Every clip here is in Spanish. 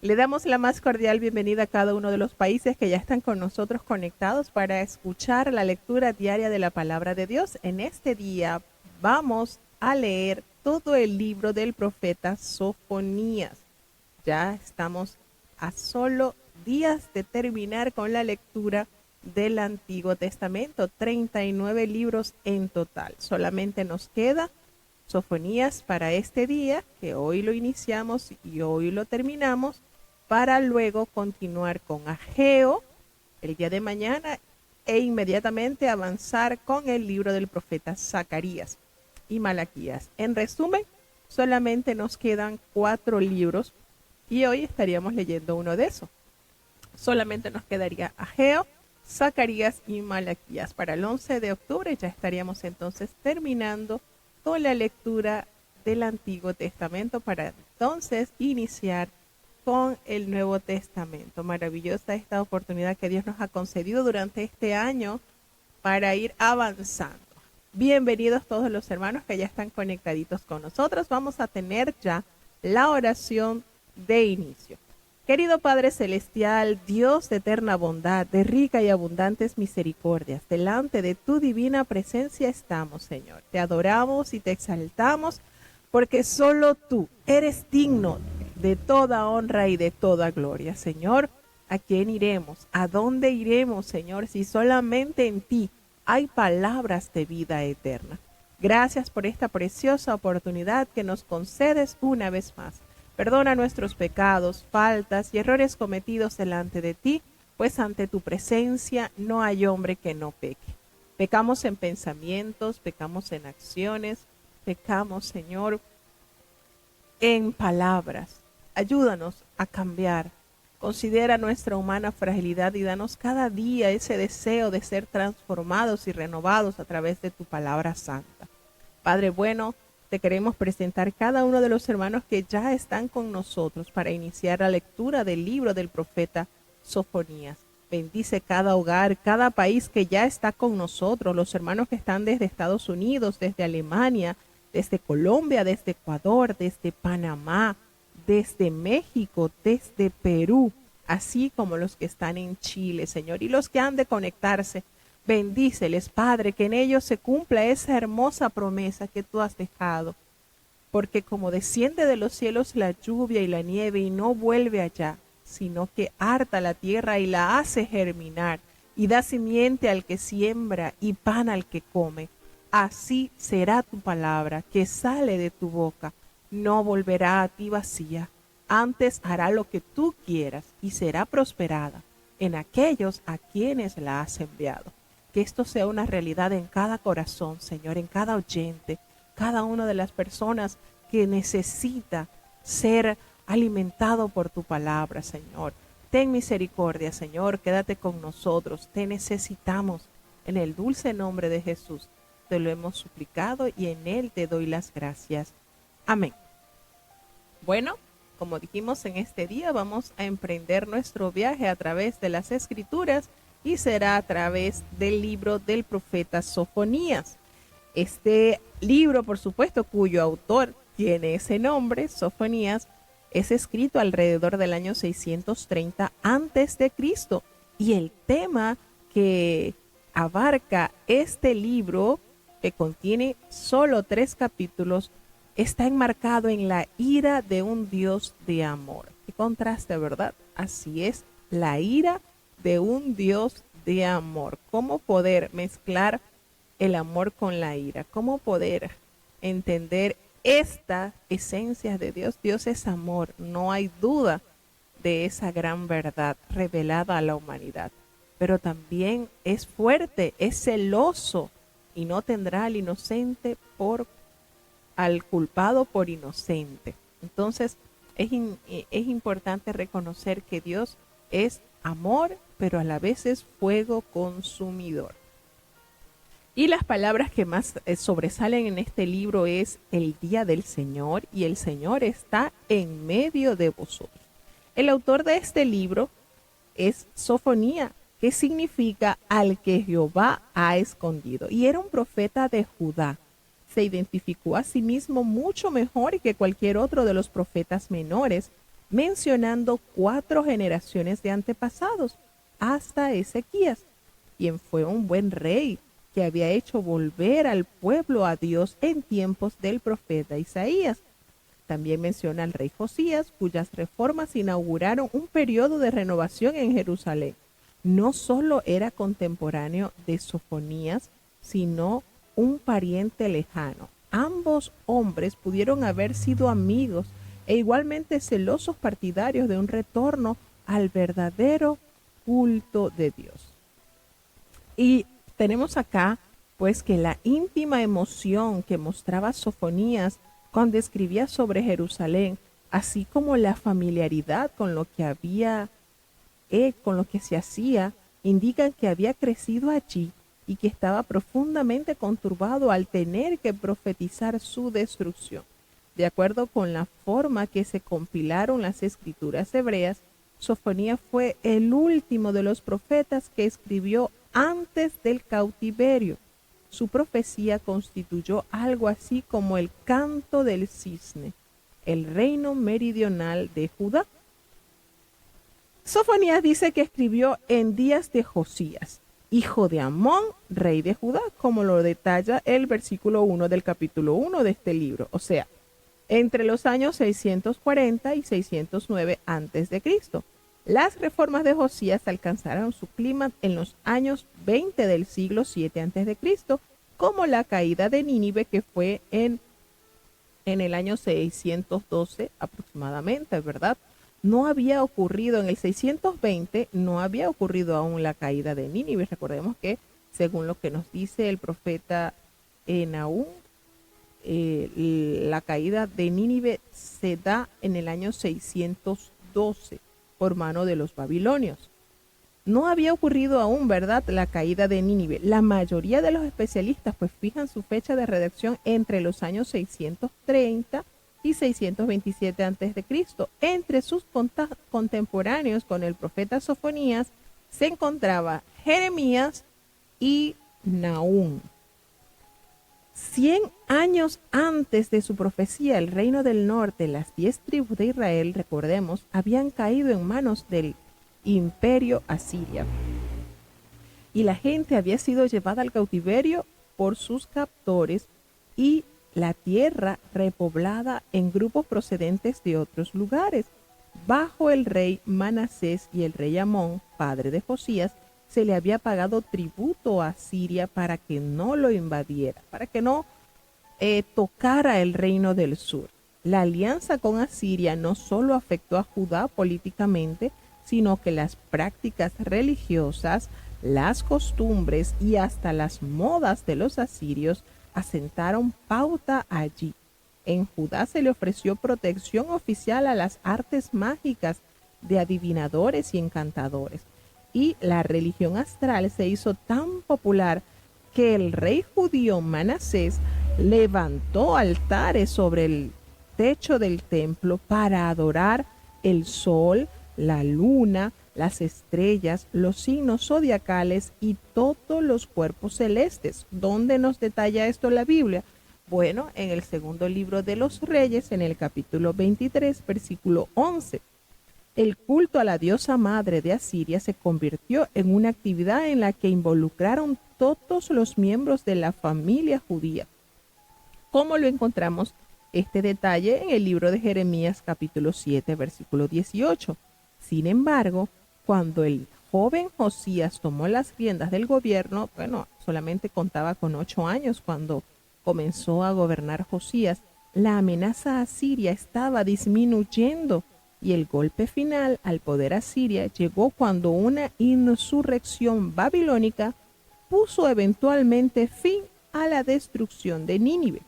Le damos la más cordial bienvenida a cada uno de los países que ya están con nosotros conectados para escuchar la lectura diaria de la palabra de Dios. En este día vamos a leer todo el libro del profeta Sofonías. Ya estamos a solo días de terminar con la lectura del Antiguo Testamento, 39 libros en total. Solamente nos queda Sofonías para este día, que hoy lo iniciamos y hoy lo terminamos, para luego continuar con Ageo el día de mañana e inmediatamente avanzar con el libro del profeta Zacarías y Malaquías. En resumen, solamente nos quedan 4 libros y hoy estaríamos leyendo uno de esos. Solamente nos quedaría Ageo, Zacarías y Malaquías. Para el 11 de octubre ya estaríamos entonces terminando con la lectura del Antiguo Testamento para entonces iniciar con el Nuevo Testamento. Maravillosa esta oportunidad que Dios nos ha concedido durante este año para ir avanzando. Bienvenidos todos los hermanos que ya están conectaditos con nosotros. Vamos a tener ya la oración de inicio. Querido Padre Celestial, Dios de eterna bondad, de rica y abundantes misericordias, delante de tu divina presencia estamos, Señor. Te adoramos y te exaltamos porque solo tú eres digno de toda honra y de toda gloria. Señor, ¿a quién iremos? ¿A dónde iremos, Señor, si solamente en ti hay palabras de vida eterna? Gracias por esta preciosa oportunidad que nos concedes una vez más. Perdona nuestros pecados, faltas y errores cometidos delante de ti, pues ante tu presencia no hay hombre que no peque. Pecamos en pensamientos, pecamos en acciones, pecamos, Señor, en palabras. Ayúdanos a cambiar. Considera nuestra humana fragilidad y danos cada día ese deseo de ser transformados y renovados a través de tu palabra santa. Padre bueno, te queremos presentar cada uno de los hermanos que ya están con nosotros para iniciar la lectura del libro del profeta Sofonías. Bendice cada hogar, cada país que ya está con nosotros, los hermanos que están desde Estados Unidos, desde Alemania, desde Colombia, desde Ecuador, desde Panamá, desde México, desde Perú, así como los que están en Chile, Señor, y los que han de conectarse. Bendíceles, Padre, que en ellos se cumpla esa hermosa promesa que tú has dejado, porque como desciende de los cielos la lluvia y la nieve y no vuelve allá, sino que harta la tierra y la hace germinar y da simiente al que siembra y pan al que come, así será tu palabra que sale de tu boca. No volverá a ti vacía, antes hará lo que tú quieras y será prosperada en aquellos a quienes la has enviado. Que esto sea una realidad en cada corazón, Señor, en cada oyente, cada una de las personas que necesita ser alimentado por tu palabra, Señor. Ten misericordia, Señor, quédate con nosotros, te necesitamos. En el dulce nombre de Jesús te lo hemos suplicado y en él te doy las gracias. Amén. Bueno, como dijimos, en este día vamos a emprender nuestro viaje a través de las Escrituras y será a través del libro del profeta Sofonías. Este libro, por supuesto, cuyo autor tiene ese nombre, Sofonías, es escrito alrededor del año 630 antes de Cristo. Y el tema que abarca este libro, que contiene solo 3 capítulos, está enmarcado en la ira de un Dios de amor. Qué contraste, ¿verdad? Así es, la ira de un Dios de amor. ¿Cómo poder mezclar el amor con la ira? ¿Cómo poder entender esta esencia de Dios? Dios es amor, no hay duda de esa gran verdad revelada a la humanidad. Pero también es fuerte, es celoso y no tendrá al inocente al culpado por inocente. Entonces es importante reconocer que Dios es amor, pero a la vez es fuego consumidor. Y las palabras que más sobresalen en este libro es el día del Señor y el Señor está en medio de vosotros. El autor de este libro es Sofonía, que significa al que Jehová ha escondido. Y era un profeta de Judá. Se identificó a sí mismo mucho mejor que cualquier otro de los profetas menores mencionando 4 generaciones de antepasados hasta Ezequías, quien fue un buen rey que había hecho volver al pueblo a Dios en tiempos del profeta Isaías. También menciona al rey Josías, cuyas reformas inauguraron un periodo de renovación en Jerusalén. No solo era contemporáneo de Sofonías, sino un pariente lejano. Ambos hombres pudieron haber sido amigos e igualmente celosos partidarios de un retorno al verdadero culto de Dios. Y tenemos acá, pues, que la íntima emoción que mostraba Sofonías cuando escribía sobre Jerusalén, así como la familiaridad con lo que con lo que se hacía, indican que había crecido allí y que estaba profundamente conturbado al tener que profetizar su destrucción. De acuerdo con la forma que se compilaron las escrituras hebreas, Sofonías fue el último de los profetas que escribió antes del cautiverio. Su profecía constituyó algo así como el canto del cisne, el reino meridional de Judá. Sofonías dice que escribió en días de Josías, hijo de Amón, rey de Judá, como lo detalla el versículo 1 del capítulo 1 de este libro, o sea, entre los años 640 y 609 a.C. Las reformas de Josías alcanzaron su clímax en los años 20 del siglo 7 a.C., como la caída de Nínive, que fue en el año 612 aproximadamente, ¿verdad? No había ocurrido en el 620, no había ocurrido aún la caída de Nínive. Recordemos que, según lo que nos dice el profeta Nahum, la caída de Nínive se da en el año 612 por mano de los babilonios. No había ocurrido aún, ¿verdad?, la caída de Nínive. La mayoría de los especialistas pues fijan su fecha de redacción entre los años 630 y 627 a.C. Entre sus contemporáneos con el profeta Sofonías se encontraba Jeremías y Nahum. 100 años antes de su profecía, el reino del norte, las 10 tribus de Israel, recordemos, habían caído en manos del imperio asiria. Y la gente había sido llevada al cautiverio por sus captores y la tierra repoblada en grupos procedentes de otros lugares. Bajo el rey Manasés y el rey Amón, padre de Josías, se le había pagado tributo a Siria para que no lo invadiera, para que no tocara el reino del sur. La alianza con Asiria no solo afectó a Judá políticamente, sino que las prácticas religiosas, las costumbres y hasta las modas de los asirios asentaron pauta allí. En Judá se le ofreció protección oficial a las artes mágicas de adivinadores y encantadores. Y la religión astral se hizo tan popular que el rey judío Manasés levantó altares sobre el techo del templo para adorar el sol, la luna, las estrellas, los signos zodiacales y todos los cuerpos celestes. ¿Dónde nos detalla esto la Biblia? Bueno, en el segundo libro de los Reyes, en el capítulo 23, versículo 11. El culto a la diosa madre de Asiria se convirtió en una actividad en la que involucraron todos los miembros de la familia judía. ¿Cómo lo encontramos este detalle en el libro de Jeremías capítulo 7, versículo 18? Sin embargo, cuando el joven Josías tomó las riendas del gobierno, solamente contaba con 8 años cuando comenzó a gobernar Josías, la amenaza asiria estaba disminuyendo. Y el golpe final al poder asiria llegó cuando una insurrección babilónica puso eventualmente fin a la destrucción de Nínive.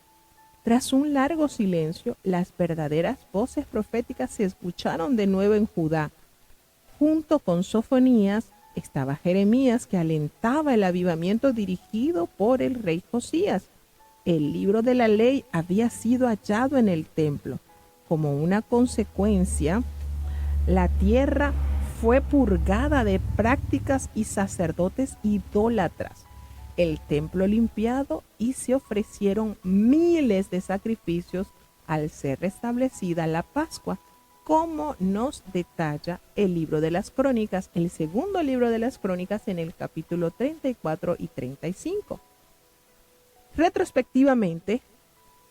Tras un largo silencio, las verdaderas voces proféticas se escucharon de nuevo en Judá. Junto con Sofonías estaba Jeremías, que alentaba el avivamiento dirigido por el rey Josías. El libro de la ley había sido hallado en el templo. Como una consecuencia, la tierra fue purgada de prácticas y sacerdotes idólatras, el templo limpiado y se ofrecieron miles de sacrificios al ser restablecida la Pascua. como nos detalla el libro de las Crónicas, el segundo libro de las Crónicas en el capítulo 34 y 35. Retrospectivamente,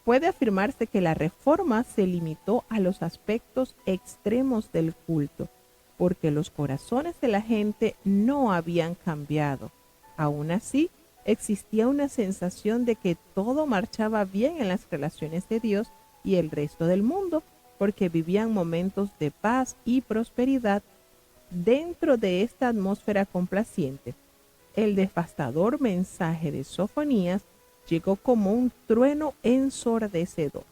puede afirmarse que la reforma se limitó a los aspectos extremos del culto, porque los corazones de la gente no habían cambiado. Aún así, existía una sensación de que todo marchaba bien en las relaciones de Dios y el resto del mundo, porque vivían momentos de paz y prosperidad. Dentro de esta atmósfera complaciente, el devastador mensaje de Sofonías llegó como un trueno ensordecedor.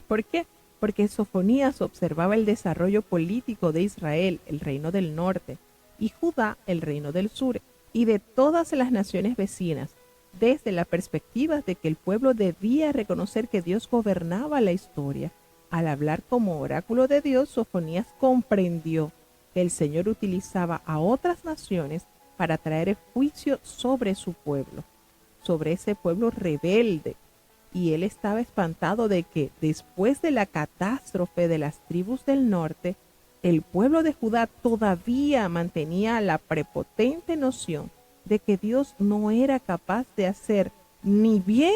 ¿Por qué? Porque Sofonías observaba el desarrollo político de Israel, el reino del norte, y Judá, el reino del sur, y de todas las naciones vecinas, desde la perspectiva de que el pueblo debía reconocer que Dios gobernaba la historia. Al hablar como oráculo de Dios, Sofonías comprendió que el Señor utilizaba a otras naciones para traer juicio sobre su pueblo, sobre ese pueblo rebelde. Y él estaba espantado de que después de la catástrofe de las tribus del norte, el pueblo de Judá todavía mantenía la prepotente noción de que Dios no era capaz de hacer ni bien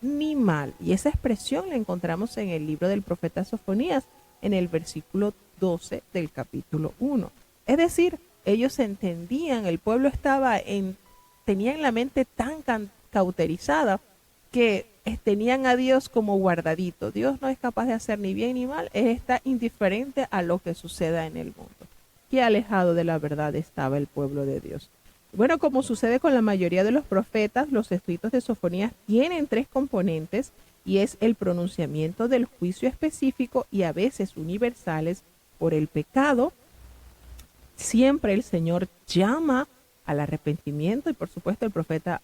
ni mal. Y esa expresión la encontramos en el libro del profeta Sofonías, en el versículo 12 del capítulo 1. Es decir, ellos entendían, el pueblo tenía en la mente tan cauterizada que tenían a Dios como guardadito. Dios no es capaz de hacer ni bien ni mal, está indiferente a lo que suceda en el mundo. Qué alejado de la verdad estaba el pueblo de Dios. Bueno, como sucede con la mayoría de los profetas, los escritos de Sofonías tienen tres componentes, y es el pronunciamiento del juicio específico y a veces universales por el pecado. Siempre el Señor llama al arrepentimiento, y por supuesto el profeta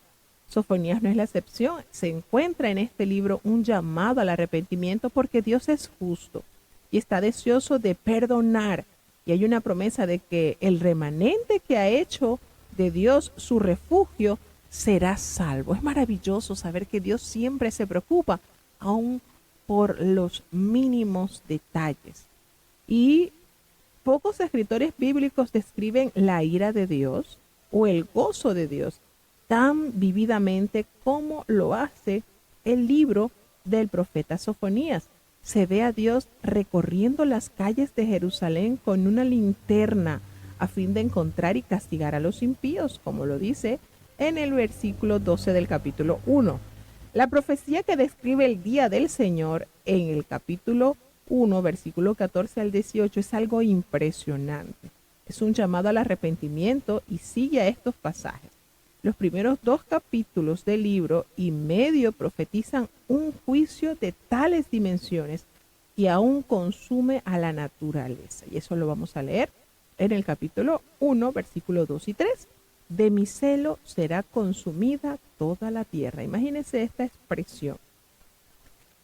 Sofonías no es la excepción. Se encuentra en este libro un llamado al arrepentimiento porque Dios es justo y está deseoso de perdonar. Y hay una promesa de que el remanente que ha hecho de Dios su refugio será salvo. Es maravilloso saber que Dios siempre se preocupa, aún por los mínimos detalles. Y pocos escritores bíblicos describen la ira de Dios o el gozo de Dios tan vividamente como lo hace el libro del profeta Sofonías. Se ve a Dios recorriendo las calles de Jerusalén con una linterna a fin de encontrar y castigar a los impíos, como lo dice en el versículo 12 del capítulo 1. La profecía que describe el día del Señor en el capítulo 1, versículo 14 al 18, es algo impresionante. Es un llamado al arrepentimiento y sigue a estos pasajes. Los primeros 2 capítulos del libro y medio profetizan un juicio de tales dimensiones que aún consume a la naturaleza. Y eso lo vamos a leer en el capítulo 1, versículos 2 y 3. De mi celo será consumida toda la tierra. Imagínense esta expresión.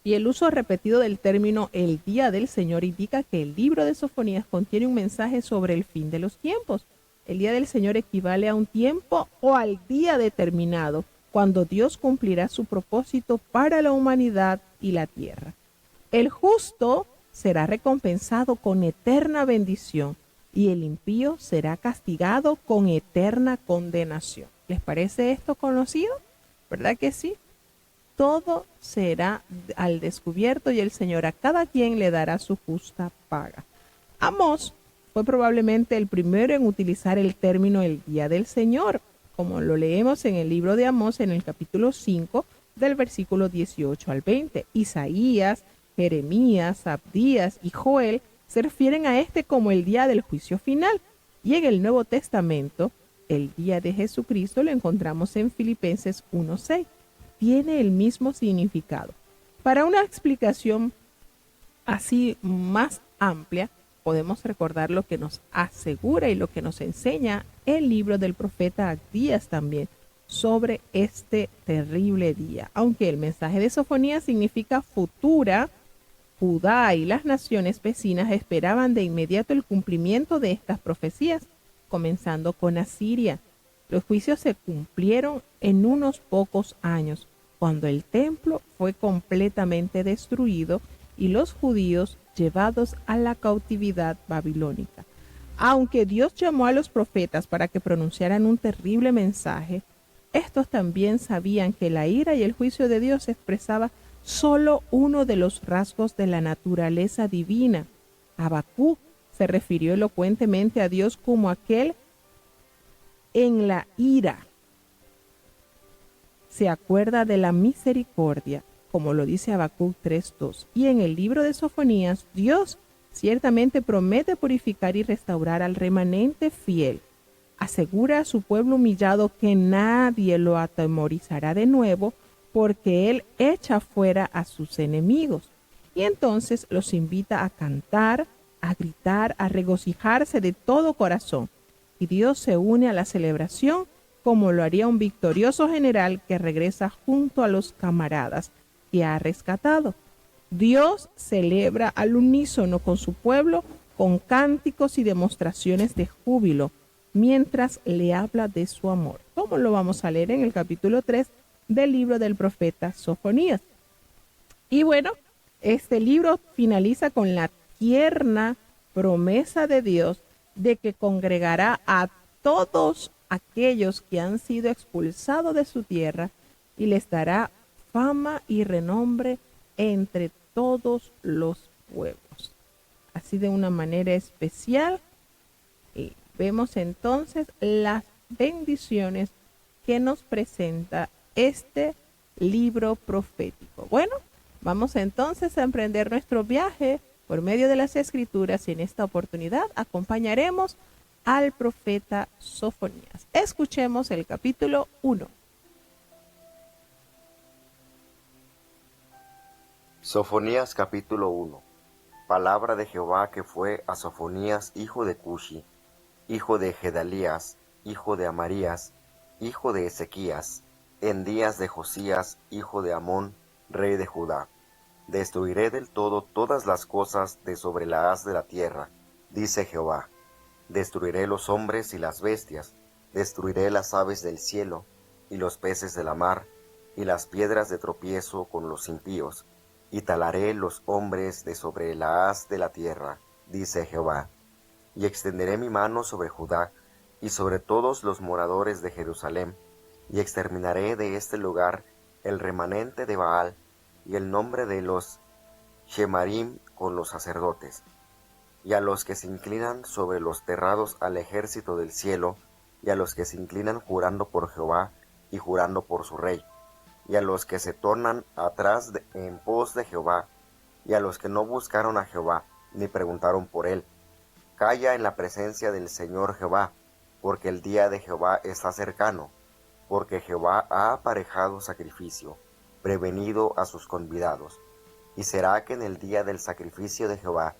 Y el uso repetido del término el día del Señor indica que el libro de Sofonías contiene un mensaje sobre el fin de los tiempos. El día del Señor equivale a un tiempo o al día determinado, cuando Dios cumplirá su propósito para la humanidad y la tierra. El justo será recompensado con eterna bendición y el impío será castigado con eterna condenación. ¿Les parece esto conocido? ¿Verdad que sí? Todo será al descubierto y el Señor a cada quien le dará su justa paga. Amós fue probablemente el primero en utilizar el término el día del Señor, como lo leemos en el libro de Amós en el capítulo 5 del versículo 18 al 20. Isaías, Jeremías, Abdías y Joel se refieren a este como el día del juicio final. Y en el Nuevo Testamento, el día de Jesucristo lo encontramos en Filipenses 1:6. Tiene el mismo significado. Para una explicación así más amplia, podemos recordar lo que nos asegura y lo que nos enseña el libro del profeta Abdías también sobre este terrible día. Aunque el mensaje de Sofonías significa futura, Judá y las naciones vecinas esperaban de inmediato el cumplimiento de estas profecías, comenzando con Asiria. Los juicios se cumplieron en unos pocos años, cuando el templo fue completamente destruido y los judíos llevados a la cautividad babilónica. Aunque Dios llamó a los profetas para que pronunciaran un terrible mensaje, estos también sabían que la ira y el juicio de Dios expresaba solo uno de los rasgos de la naturaleza divina. Habacuc se refirió elocuentemente a Dios como aquel en la ira. Se acuerda de la misericordia, como lo dice Habacuc 3:2. Y en el libro de Sofonías, Dios ciertamente promete purificar y restaurar al remanente fiel. Asegura a su pueblo humillado que nadie lo atemorizará de nuevo, porque Él echa fuera a sus enemigos. Y entonces los invita a cantar, a gritar, a regocijarse de todo corazón. Y Dios se une a la celebración como lo haría un victorioso general que regresa junto a los camaradas que ha rescatado. Dios celebra al unísono con su pueblo con cánticos y demostraciones de júbilo, mientras le habla de su amor, como lo vamos a leer en el capítulo 3 del libro del profeta Sofonías. Y bueno, este libro finaliza con la tierna promesa de Dios de que congregará a todos aquellos que han sido expulsados de su tierra y les dará fama y renombre entre todos los pueblos. Así de una manera especial, vemos entonces las bendiciones que nos presenta este libro profético. Bueno, vamos entonces a emprender nuestro viaje por medio de las Escrituras y en esta oportunidad acompañaremos al profeta Sofonías. Escuchemos el capítulo 1. Sofonías capítulo 1. Palabra de Jehová que fue a Sofonías hijo de Cushi, hijo de Gedalías, hijo de Amarías, hijo de Ezequías, en días de Josías, hijo de Amón, rey de Judá. Destruiré del todo todas las cosas de sobre la haz de la tierra, dice Jehová. Destruiré los hombres y las bestias, destruiré las aves del cielo, y los peces de la mar, y las piedras de tropiezo con los impíos, y talaré los hombres de sobre la haz de la tierra, dice Jehová. Y extenderé mi mano sobre Judá, y sobre todos los moradores de Jerusalén, y exterminaré de este lugar el remanente de Baal, y el nombre de los Shemarim con los sacerdotes, y a los que se inclinan sobre los terrados al ejército del cielo, y a los que se inclinan jurando por Jehová y jurando por su rey, y a los que se tornan atrás en pos de Jehová, y a los que no buscaron a Jehová, ni preguntaron por él. Calla en la presencia del Señor Jehová, porque el día de Jehová está cercano, porque Jehová ha aparejado sacrificio, prevenido a sus convidados. Y será que en el día del sacrificio de Jehová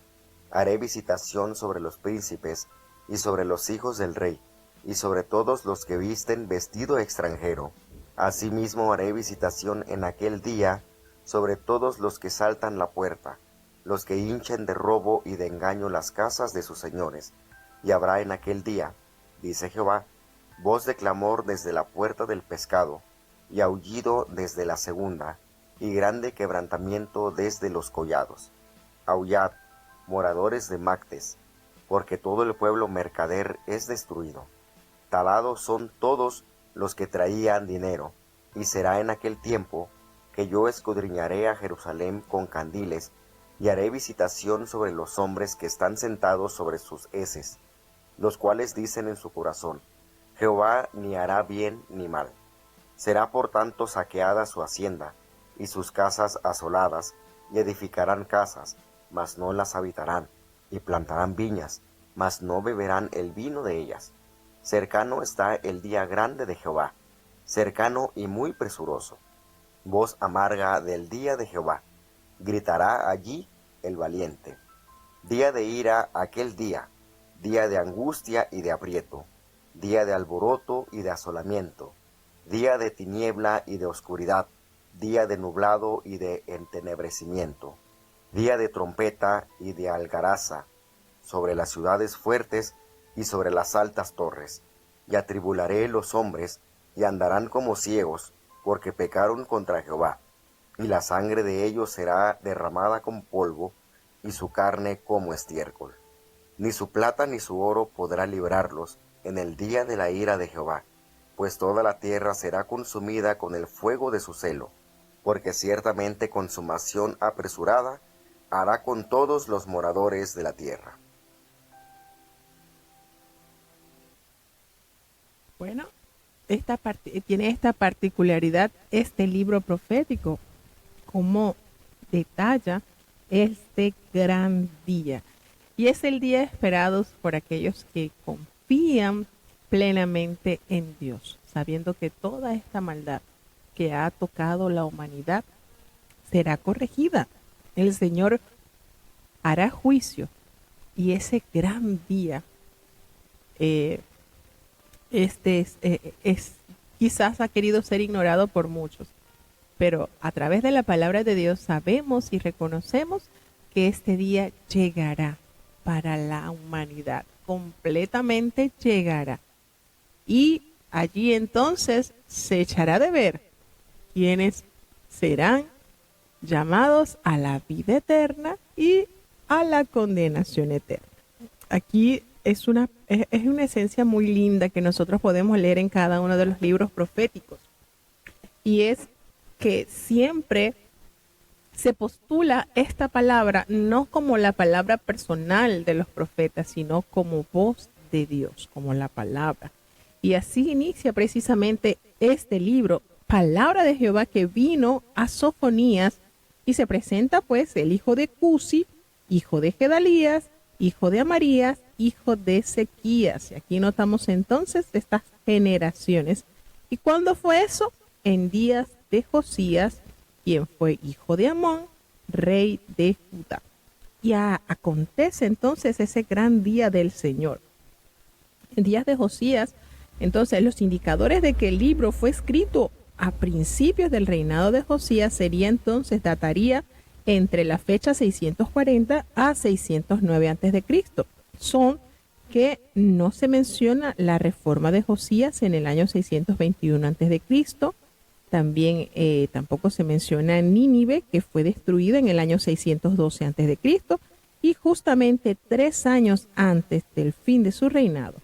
haré visitación sobre los príncipes, y sobre los hijos del rey, y sobre todos los que visten vestido extranjero. Asimismo haré visitación en aquel día sobre todos los que saltan la puerta, los que hinchen de robo y de engaño las casas de sus señores. Y habrá en aquel día, dice Jehová, voz de clamor desde la puerta del pescado, y aullido desde la segunda, y grande quebrantamiento desde los collados. Aullad, moradores de Mactes, porque todo el pueblo mercader es destruido. Talados son todos los que traían dinero, y será en aquel tiempo que yo escudriñaré a Jerusalén con candiles, y haré visitación sobre los hombres que están sentados sobre sus heces, los cuales dicen en su corazón, Jehová ni hará bien ni mal. Será por tanto saqueada su hacienda, y sus casas asoladas, y edificarán casas, mas no las habitarán, y plantarán viñas, mas no beberán el vino de ellas. Cercano está el día grande de Jehová, cercano y muy presuroso. Voz amarga del día de Jehová, gritará allí el valiente. Día de ira aquel día, día de angustia y de aprieto, día de alboroto y de asolamiento, día de tiniebla y de oscuridad, día de nublado y de entenebrecimiento, día de trompeta y de algaraza, sobre las ciudades fuertes y sobre las altas torres. Y atribularé los hombres, y andarán como ciegos, porque pecaron contra Jehová. y la sangre de ellos será derramada con polvo, y su carne como estiércol. Ni su plata ni su oro podrá librarlos en el día de la ira de Jehová, pues toda la tierra será consumida con el fuego de su celo, porque ciertamente consumación apresurada hará con todos los moradores de la tierra. Bueno, tiene esta particularidad este libro profético, como detalla este gran día. Y es el día esperado por aquellos que confían plenamente en Dios, sabiendo que toda esta maldad que ha tocado la humanidad será corregida. El Señor hará juicio y ese gran día quizás ha querido ser ignorado por muchos, pero a través de la palabra de Dios sabemos y reconocemos que este día llegará para la humanidad, completamente llegará. Y allí entonces se echará de ver quienes serán llamados a la vida eterna y a la condenación eterna. Aquí es una esencia muy linda que nosotros podemos leer en cada uno de los libros proféticos. Y es que siempre se postula esta palabra no como la palabra personal de los profetas, sino como voz de Dios, como la palabra. Y así inicia precisamente este libro, Palabra de Jehová que vino a Sofonías, y se presenta pues el hijo de Cusi, hijo de Gedalías, hijo de Amarías, hijo de Ezequías. Y aquí notamos entonces estas generaciones. ¿Y cuándo fue eso? En días de Josías, quien fue hijo de Amón, rey de Judá. Y acontece entonces ese gran día del Señor. En días de Josías, entonces los indicadores de que el libro fue escrito a principios del reinado de Josías dataría entre la fecha 640 a 609 a.C. Son que no se menciona la reforma de Josías en el año 621 a.C., también tampoco se menciona Nínive, que fue destruida en el año 612 a.C., y justamente 3 años antes del fin de su reinado.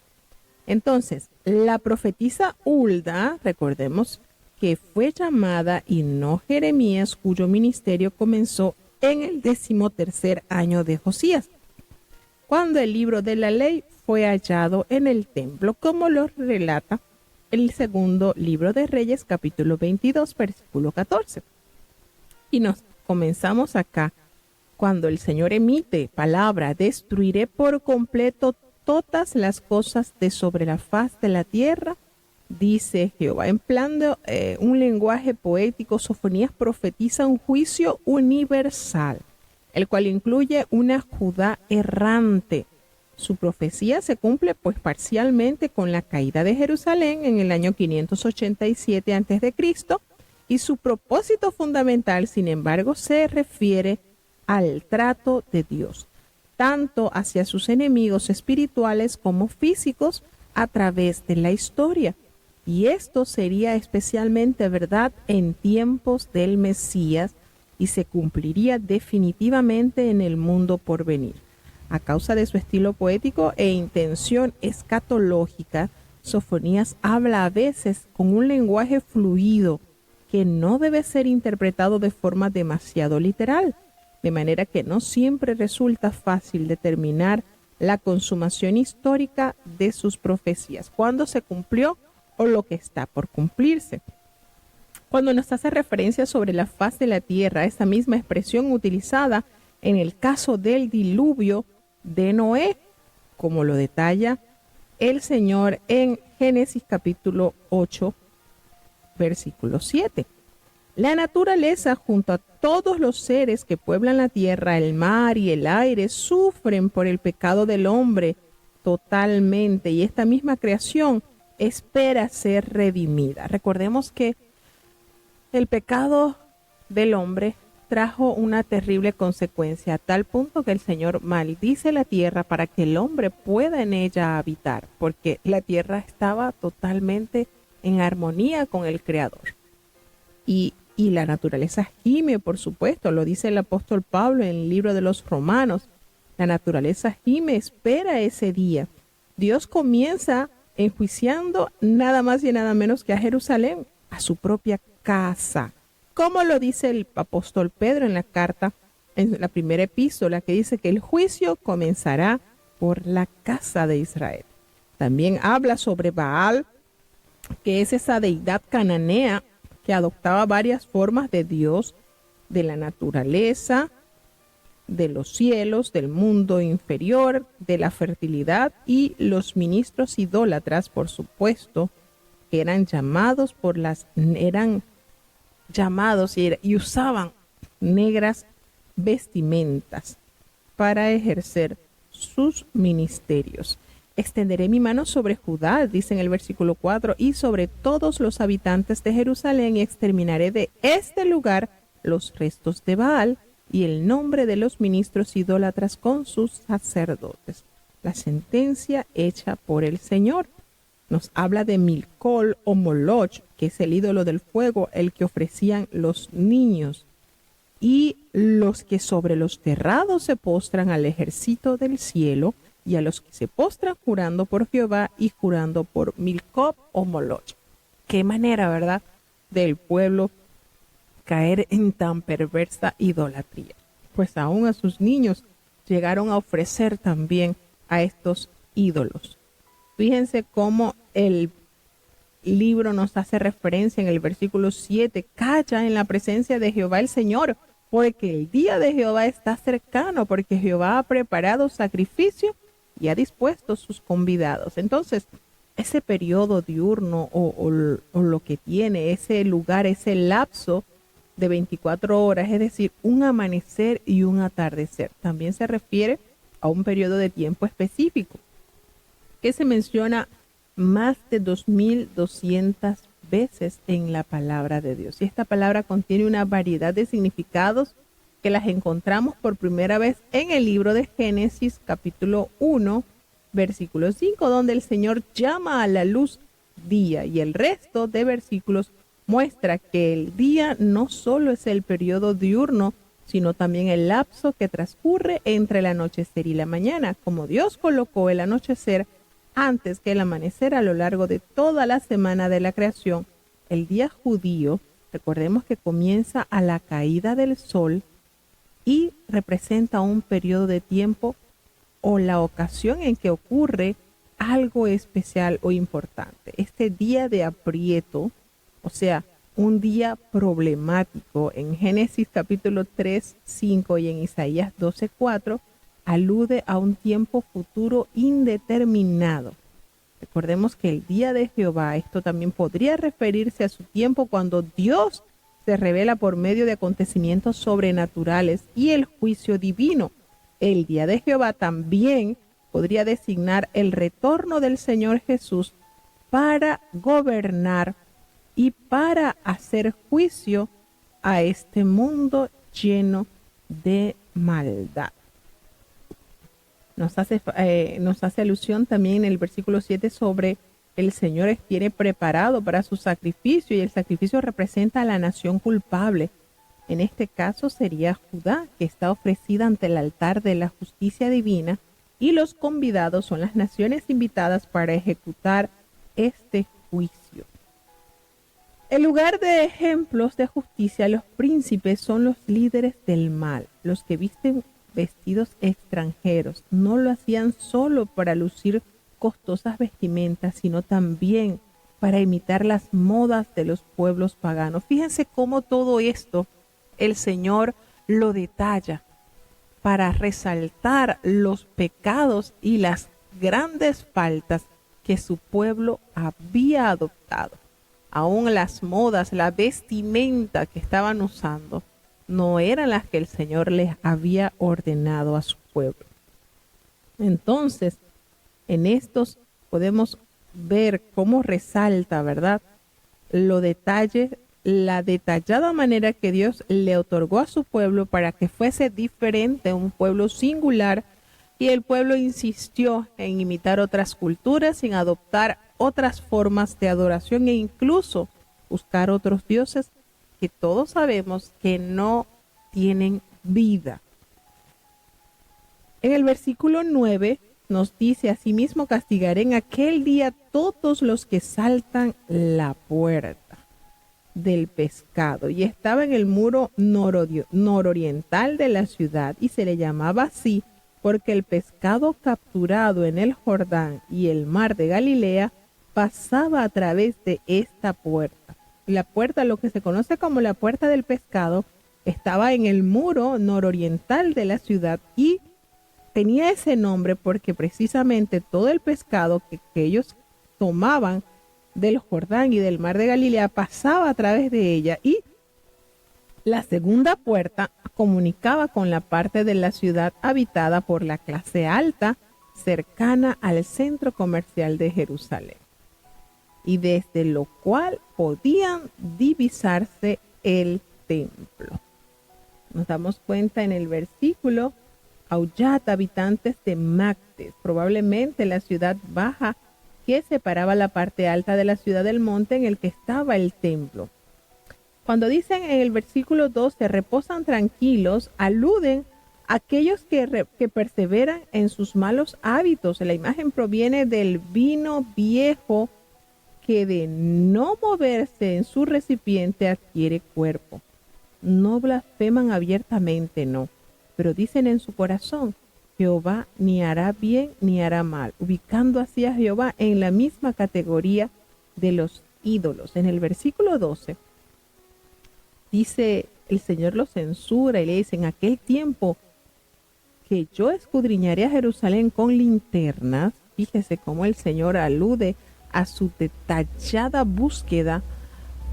Entonces, la profetisa Hulda, recordemos que fue llamada y no Jeremías, cuyo ministerio comenzó en el 13º año de Josías, cuando el libro de la ley fue hallado en el templo, como lo relata el segundo libro de Reyes, capítulo 22, versículo 14. Y nos comenzamos acá, cuando el Señor emite palabra, destruiré por completo todas las cosas de sobre la faz de la tierra, dice Jehová. Empleando un lenguaje poético, Sofonías profetiza un juicio universal, el cual incluye una Judá errante. Su profecía se cumple pues parcialmente con la caída de Jerusalén en el año 587 a.C. y su propósito fundamental, sin embargo, se refiere al trato de Dios, tanto hacia sus enemigos espirituales como físicos a través de la historia. Y esto sería especialmente verdad en tiempos del Mesías y se cumpliría definitivamente en el mundo por venir. A causa de su estilo poético e intención escatológica, Sofonías habla a veces con un lenguaje fluido que no debe ser interpretado de forma demasiado literal, de manera que no siempre resulta fácil determinar la consumación histórica de sus profecías, cuándo se cumplió o lo que está por cumplirse. Cuando nos hace referencia sobre la faz de la tierra, esa misma expresión utilizada en el caso del diluvio de Noé, como lo detalla el Señor en Génesis capítulo 8, versículo 7. La naturaleza, junto a todos los seres que pueblan la tierra, el mar y el aire, sufren por el pecado del hombre totalmente, y esta misma creación espera ser redimida. Recordemos que el pecado del hombre trajo una terrible consecuencia, a tal punto que el Señor maldice la tierra para que el hombre pueda en ella habitar, porque la tierra estaba totalmente en armonía con el Creador. Y Y la naturaleza gime, por supuesto, lo dice el apóstol Pablo en el libro de los Romanos. La naturaleza gime, espera ese día. Dios comienza enjuiciando nada más y nada menos que a Jerusalén, a su propia casa. Como lo dice el apóstol Pedro en la carta, en la primera epístola, que dice que el juicio comenzará por la casa de Israel. También habla sobre Baal, que es esa deidad cananea que adoptaba varias formas de Dios, de la naturaleza, de los cielos, del mundo inferior, de la fertilidad, y los ministros idólatras, por supuesto, que eran llamados y usaban negras vestimentas para ejercer sus ministerios. Extenderé mi mano sobre Judá, dice en el versículo 4, y sobre todos los habitantes de Jerusalén, y exterminaré de este lugar los restos de Baal y el nombre de los ministros idólatras con sus sacerdotes. La sentencia hecha por el Señor. Nos habla de Milcol o Moloch, que es el ídolo del fuego, el que ofrecían los niños, y los que sobre los terrados se postran al ejército del cielo, y a los que se postran jurando por Jehová y jurando por Milcol o Moloch. Qué manera, ¿verdad?, del pueblo caer en tan perversa idolatría. Pues aún a sus niños llegaron a ofrecer también a estos ídolos. Fíjense cómo el libro nos hace referencia en el versículo 7. Calla en la presencia de Jehová el Señor, porque el día de Jehová está cercano, porque Jehová ha preparado sacrificio y ha dispuesto sus convidados. Entonces, ese periodo diurno o lo que tiene ese lugar, ese lapso de 24 horas, es decir, un amanecer y un atardecer, también se refiere a un periodo de tiempo específico que se menciona más de 2.200 veces en la palabra de Dios. Y esta palabra contiene una variedad de significados que las encontramos por primera vez en el libro de Génesis, capítulo 1, versículo 5, donde el Señor llama a la luz día, y el resto de versículos muestra que el día no solo es el periodo diurno, sino también el lapso que transcurre entre el anochecer y la mañana, como Dios colocó el anochecer antes que el amanecer a lo largo de toda la semana de la creación. El día judío, recordemos que comienza a la caída del sol y representa un periodo de tiempo o la ocasión en que ocurre algo especial o importante. Este día de aprieto, o sea, un día problemático, en Génesis capítulo 3, 5 y en Isaías 12, 4, alude a un tiempo futuro indeterminado. Recordemos que el día de Jehová, esto también podría referirse a su tiempo cuando Dios se revela por medio de acontecimientos sobrenaturales y el juicio divino. El día de Jehová también podría designar el retorno del Señor Jesús para gobernar y para hacer juicio a este mundo lleno de maldad. Nos hace alusión también en el versículo 7 sobre el Señor tiene preparado para su sacrificio, y el sacrificio representa a la nación culpable. En este caso sería Judá, que está ofrecida ante el altar de la justicia divina, y los convidados son las naciones invitadas para ejecutar este juicio. En lugar de ejemplos de justicia, los príncipes son los líderes del mal, los que visten vestidos extranjeros. No lo hacían solo para lucir costosas vestimentas, sino también para imitar las modas de los pueblos paganos. Fíjense cómo todo esto el Señor lo detalla para resaltar los pecados y las grandes faltas que su pueblo había adoptado. Aún las modas, la vestimenta que estaban usando, no eran las que el Señor les había ordenado a su pueblo. Entonces, en estos podemos ver cómo resalta, ¿verdad?, la detallada manera que Dios le otorgó a su pueblo para que fuese diferente, un pueblo singular, y el pueblo insistió en imitar otras culturas, en adoptar otras formas de adoración e incluso buscar otros dioses que todos sabemos que no tienen vida. En el versículo 9 nos dice: asimismo castigaré en aquel día todos los que saltan la puerta del pescado. Y estaba en el muro nororiental de la ciudad, y se le llamaba así porque el pescado capturado en el Jordán y el mar de Galilea pasaba a través de esta puerta. La puerta, lo que se conoce como la puerta del pescado, estaba en el muro nororiental de la ciudad, y tenía ese nombre porque precisamente todo el pescado que ellos tomaban del Jordán y del mar de Galilea pasaba a través de ella, y la segunda puerta comunicaba con la parte de la ciudad habitada por la clase alta cercana al centro comercial de Jerusalén, y desde lo cual podían divisarse el templo. Nos damos cuenta en el versículo: aullad, habitantes de Mactes, probablemente la ciudad baja que separaba la parte alta de la ciudad del monte en el que estaba el templo. Cuando dicen en el versículo 12, reposan tranquilos, aluden a aquellos que perseveran en sus malos hábitos. La imagen proviene del vino viejo que de no moverse en su recipiente adquiere cuerpo. No blasfeman abiertamente, no, pero dicen en su corazón: Jehová ni hará bien ni hará mal, ubicando así a Jehová en la misma categoría de los ídolos. En el versículo 12 dice: el Señor los censura y le dice: en aquel tiempo que yo escudriñaré a Jerusalén con linternas. Fíjese cómo el Señor alude a su detallada búsqueda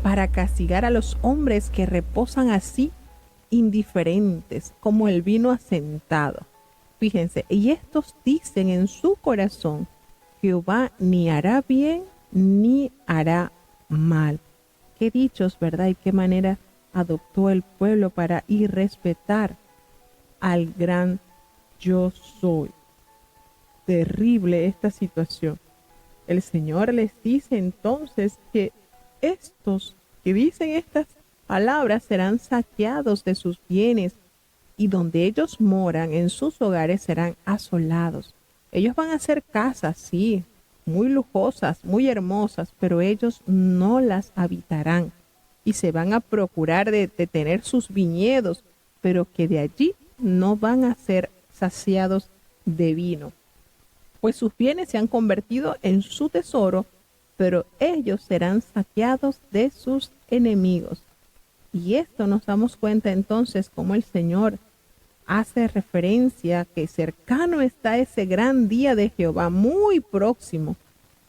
para castigar a los hombres que reposan así indiferentes como el vino asentado. Fíjense, y estos dicen en su corazón: Jehová ni hará bien ni hará mal. Qué dichos, ¿verdad? Y qué manera adoptó el pueblo para irrespetar al gran yo soy. Terrible esta situación. El Señor les dice entonces que estos que dicen estas palabras serán saqueados de sus bienes, y donde ellos moran en sus hogares serán asolados. Ellos van a hacer casas, sí, muy lujosas, muy hermosas, pero ellos no las habitarán, y se van a procurar de tener sus viñedos, pero que de allí no van a ser saciados de vino, pues sus bienes se han convertido en su tesoro, pero ellos serán saqueados de sus enemigos. Y esto nos damos cuenta entonces cómo el Señor hace referencia que cercano está ese gran día de Jehová, muy próximo,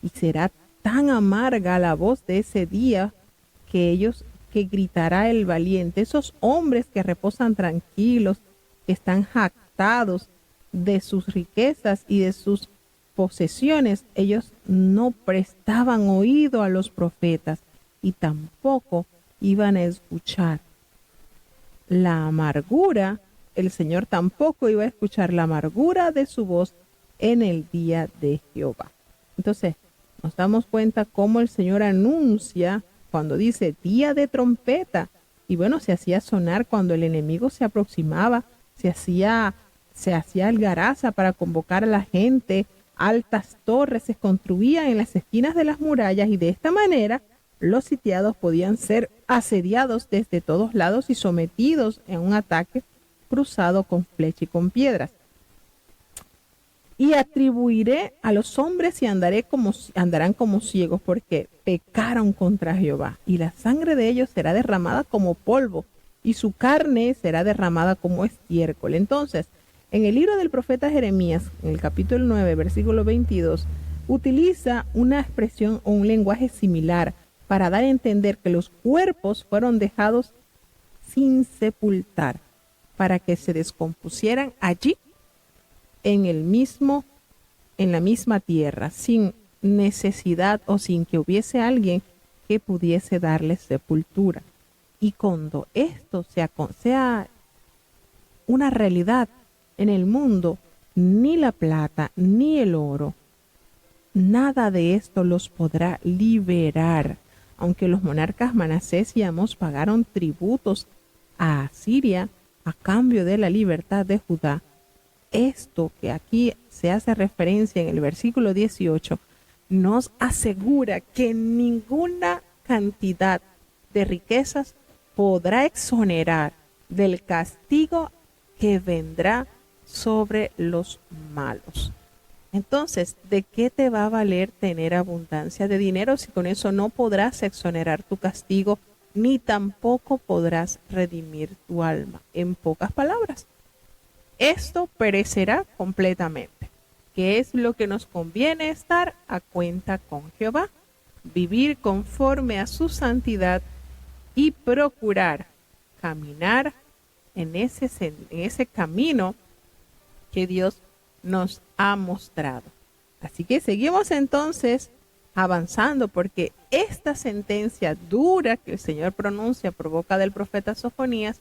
y será tan amarga la voz de ese día que gritará el valiente. Esos hombres que reposan tranquilos, que están jactados de sus riquezas y de sus posesiones, ellos no prestaban oído a los profetas y tampoco iban a escuchar la amargura. El Señor tampoco iba a escuchar la amargura de su voz en el día de Jehová. Entonces, nos damos cuenta cómo el Señor anuncia cuando dice día de trompeta. Y bueno, se hacía sonar cuando el enemigo se aproximaba, se hacía algaraza para convocar a la gente, altas torres se construían en las esquinas de las murallas, y de esta manera los sitiados podían ser asediados desde todos lados y sometidos en un ataque cruzado con flecha y con piedras. Y atribuiré a los hombres y andarán como ciegos, porque pecaron contra Jehová, y la sangre de ellos será derramada como polvo, y su carne será derramada como estiércol. Entonces, en el libro del profeta Jeremías, en el capítulo 9, versículo 22, utiliza una expresión o un lenguaje similar para dar a entender que los cuerpos fueron dejados sin sepultar, para que se descompusieran allí en la misma tierra, sin necesidad o sin que hubiese alguien que pudiese darles sepultura. Y cuando esto sea una realidad en el mundo, ni la plata ni el oro, nada de esto los podrá liberar. Aunque los monarcas Manasés y Amós pagaron tributos a Asiria a cambio de la libertad de Judá, esto que aquí se hace referencia en el versículo 18 nos asegura que ninguna cantidad de riquezas podrá exonerar del castigo que vendrá sobre los malos. Entonces, ¿de qué te va a valer tener abundancia de dinero si con eso no podrás exonerar tu castigo, ni tampoco podrás redimir tu alma? En pocas palabras, esto perecerá completamente. ¿Qué es lo que nos conviene? Estar a cuenta con Jehová, vivir conforme a su santidad y procurar caminar en ese camino que Dios nos ha mostrado. Así que seguimos entonces avanzando, porque esta sentencia dura que el Señor pronuncia por boca del profeta Sofonías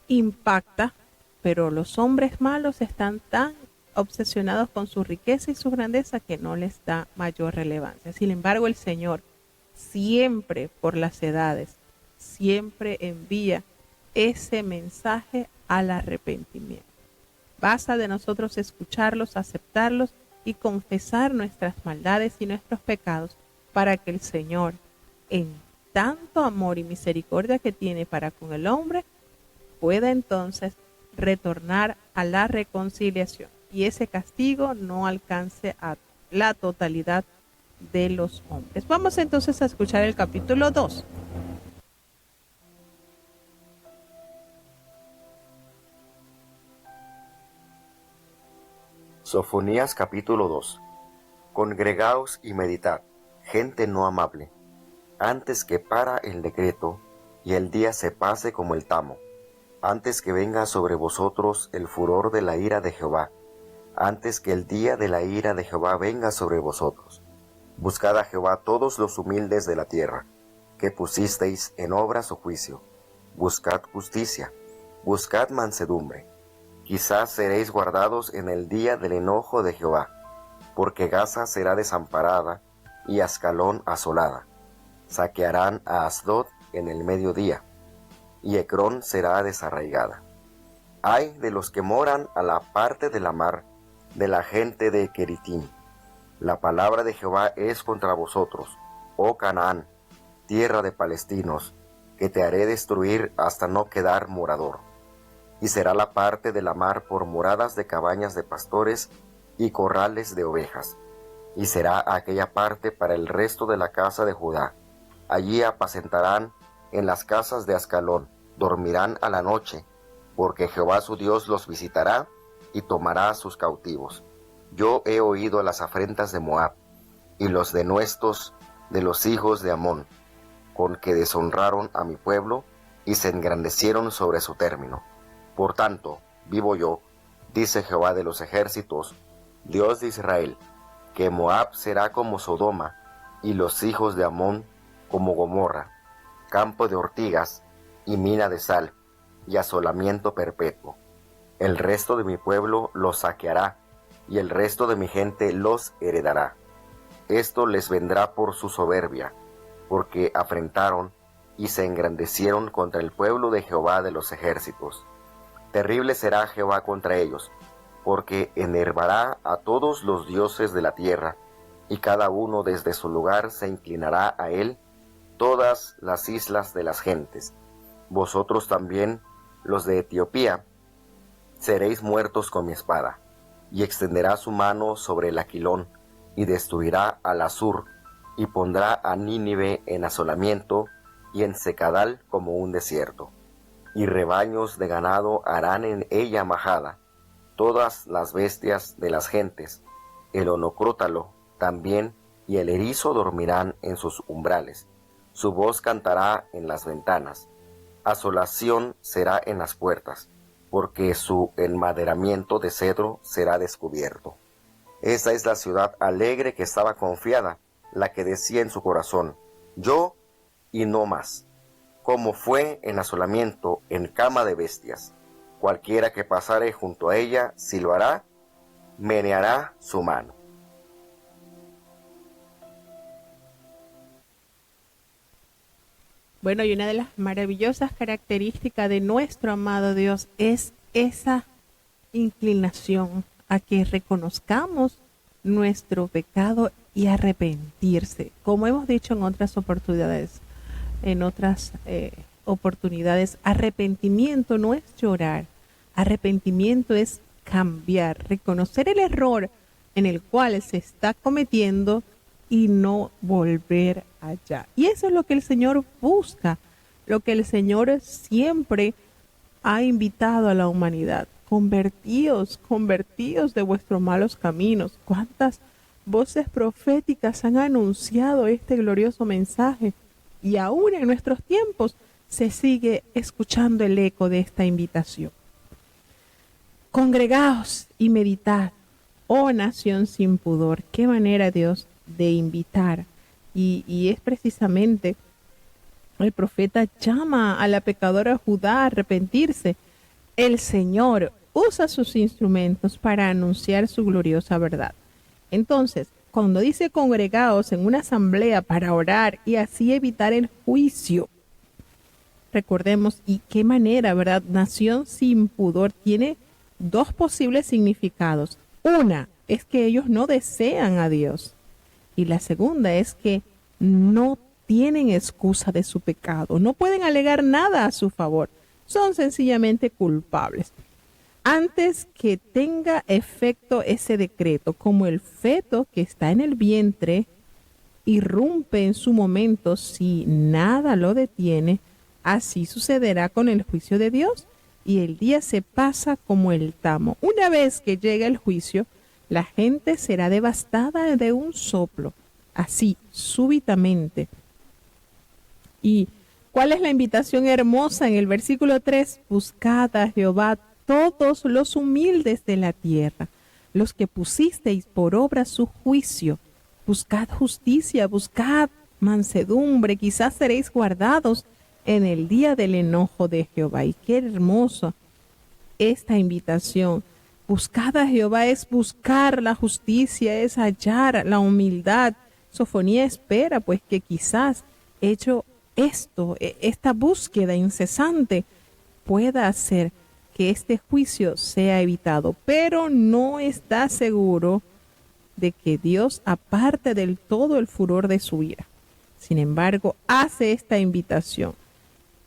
impacta, pero los hombres malos están tan obsesionados con su riqueza y su grandeza que no les da mayor relevancia. Sin embargo, el Señor siempre por las edades, siempre envía ese mensaje al arrepentimiento. Basta de nosotros escucharlos, aceptarlos y confesar nuestras maldades y nuestros pecados para que el Señor, en tanto amor y misericordia que tiene para con el hombre, pueda entonces retornar a la reconciliación y ese castigo no alcance a la totalidad de los hombres. Vamos entonces a escuchar el capítulo 2. Sofonías capítulo 2. Congregaos y meditad, gente no amable, antes que para el decreto y el día se pase como el tamo, antes que venga sobre vosotros el furor de la ira de Jehová, antes que el día de la ira de Jehová venga sobre vosotros. Buscad a Jehová todos los humildes de la tierra, que pusisteis en obra su juicio. Buscad justicia, buscad mansedumbre. Quizás seréis guardados en el día del enojo de Jehová, porque Gaza será desamparada y Ascalón asolada. Saquearán a Asdod en el mediodía, y Ecrón será desarraigada. Ay de los que moran a la parte de la mar, de la gente de Keritim. La palabra de Jehová es contra vosotros, oh Canaán, tierra de palestinos, que te haré destruir hasta no quedar morador. Y será la parte de la mar por moradas de cabañas de pastores y corrales de ovejas. Y será aquella parte para el resto de la casa de Judá. Allí apacentarán en las casas de Ascalón, dormirán a la noche, porque Jehová su Dios los visitará y tomará a sus cautivos. Yo he oído las afrentas de Moab, y los denuestos de los hijos de Amón, con que deshonraron a mi pueblo y se engrandecieron sobre su término. Por tanto, vivo yo, dice Jehová de los ejércitos, Dios de Israel, que Moab será como Sodoma, y los hijos de Amón como Gomorra, campo de ortigas y mina de sal, y asolamiento perpetuo. El resto de mi pueblo los saqueará, y el resto de mi gente los heredará. Esto les vendrá por su soberbia, porque afrentaron y se engrandecieron contra el pueblo de Jehová de los ejércitos. Terrible será Jehová contra ellos, porque enervará a todos los dioses de la tierra, y cada uno desde su lugar se inclinará a él, todas las islas de las gentes. Vosotros también, los de Etiopía, seréis muertos con mi espada, y extenderá su mano sobre el Aquilón, y destruirá al Asur, y pondrá a Nínive en asolamiento, y en secadal como un desierto. Y rebaños de ganado harán en ella majada, todas las bestias de las gentes, el onocrótalo también, y el erizo dormirán en sus umbrales. Su voz cantará en las ventanas, asolación será en las puertas, porque su enmaderamiento de cedro será descubierto. Esa es la ciudad alegre que estaba confiada, la que decía en su corazón, yo y no más. Como fue en asolamiento, en cama de bestias. Cualquiera que pasare junto a ella silbará, meneará su mano. Bueno, y una de las maravillosas características de nuestro amado Dios es esa inclinación a que reconozcamos nuestro pecado y arrepentirse. Como hemos dicho en otras oportunidades, arrepentimiento no es llorar, arrepentimiento es cambiar, reconocer el error en el cual se está cometiendo y no volver allá. Y eso es lo que el Señor busca, lo que el Señor siempre ha invitado a la humanidad. Convertíos, convertíos de vuestros malos caminos. ¿Cuántas voces proféticas han anunciado este glorioso mensaje? Y aún en nuestros tiempos se sigue escuchando el eco de esta invitación. Congregaos y meditad, oh nación sin pudor. Qué manera, Dios, de invitar. Y es precisamente el profeta llama a la pecadora Judá a arrepentirse. El Señor usa sus instrumentos para anunciar su gloriosa verdad. Entonces, cuando dice congregaos en una asamblea para orar y así evitar el juicio, recordemos, y qué manera, ¿verdad? Nación sin pudor tiene dos posibles significados. Una es que ellos no desean a Dios. Y la segunda es que no tienen excusa de su pecado. No pueden alegar nada a su favor. Son sencillamente culpables. Antes que tenga efecto ese decreto, como el feto que está en el vientre irrumpe en su momento si nada lo detiene, así sucederá con el juicio de Dios y el día se pasa como el tamo. Una vez que llega el juicio, la gente será devastada de un soplo, así, súbitamente. ¿Y cuál es la invitación hermosa en el versículo 3? Buscad a Jehová todos los humildes de la tierra, los que pusisteis por obra su juicio. Buscad justicia, buscad mansedumbre, quizás seréis guardados en el día del enojo de Jehová. Y qué hermosa esta invitación. Buscad a Jehová es buscar la justicia, es hallar la humildad. Sofonía espera pues que quizás hecho esto, esta búsqueda incesante pueda hacer que este juicio sea evitado, pero no está seguro de que Dios aparte del todo el furor de su ira. Sin embargo, hace esta invitación.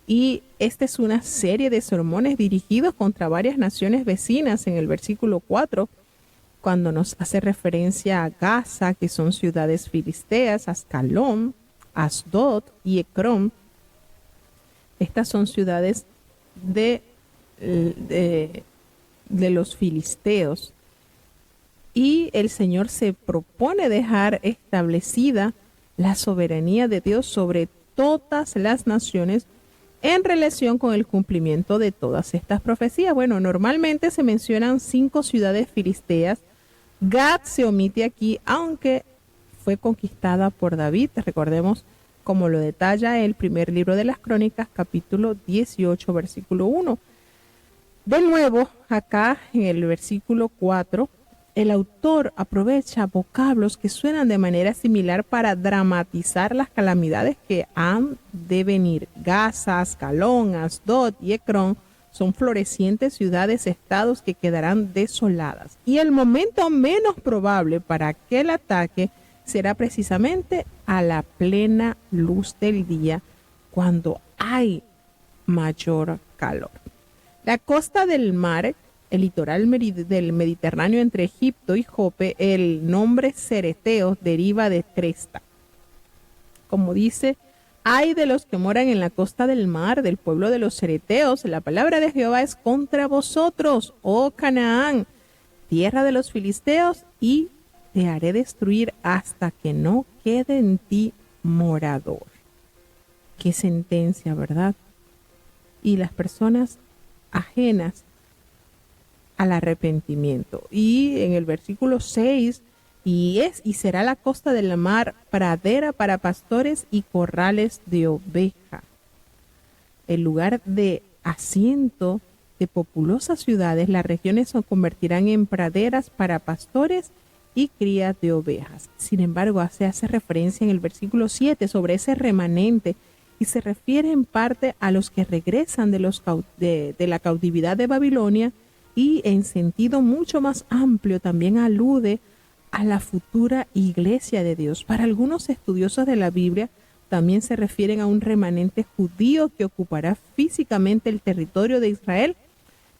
Y esta es una serie de sermones dirigidos contra varias naciones vecinas en el versículo 4, cuando nos hace referencia a Gaza, que son ciudades filisteas, Ascalón, Asdod y Ecrón. Estas son ciudades de los filisteos. Y el Señor se propone dejar establecida la soberanía de Dios sobre todas las naciones en relación con el cumplimiento de todas estas profecías. Bueno, normalmente se mencionan 5 ciudades filisteas. Gad se omite aquí, aunque fue conquistada por David. Recordemos como lo detalla el primer libro de las Crónicas, capítulo 18, versículo 1. De nuevo, acá en el versículo 4, el autor aprovecha vocablos que suenan de manera similar para dramatizar las calamidades que han de venir. Gaza, Ascalón, Asdod y Ecrón son florecientes ciudades-estados que quedarán desoladas. Y el momento menos probable para aquel ataque será precisamente a la plena luz del día, cuando hay mayor calor. La costa del mar, el litoral del Mediterráneo entre Egipto y Jope, el nombre Cereteos deriva de Cresta. Como dice, ay de los que moran en la costa del mar, del pueblo de los Cereteos. La palabra de Jehová es contra vosotros, oh Canaán, tierra de los filisteos, y te haré destruir hasta que no quede en ti morador. Qué sentencia, ¿verdad? Y las personas ajenas al arrepentimiento. Y en el versículo 6, y será la costa de la mar pradera para pastores y corrales de oveja. El lugar de asiento de populosas ciudades, las regiones se convertirán en praderas para pastores y crías de ovejas. Sin embargo, se hace referencia en el versículo 7 sobre ese remanente y se refiere en parte a los que regresan de la cautividad de Babilonia, y en sentido mucho más amplio también alude a la futura iglesia de Dios. Para algunos estudiosos de la Biblia también se refieren a un remanente judío que ocupará físicamente el territorio de Israel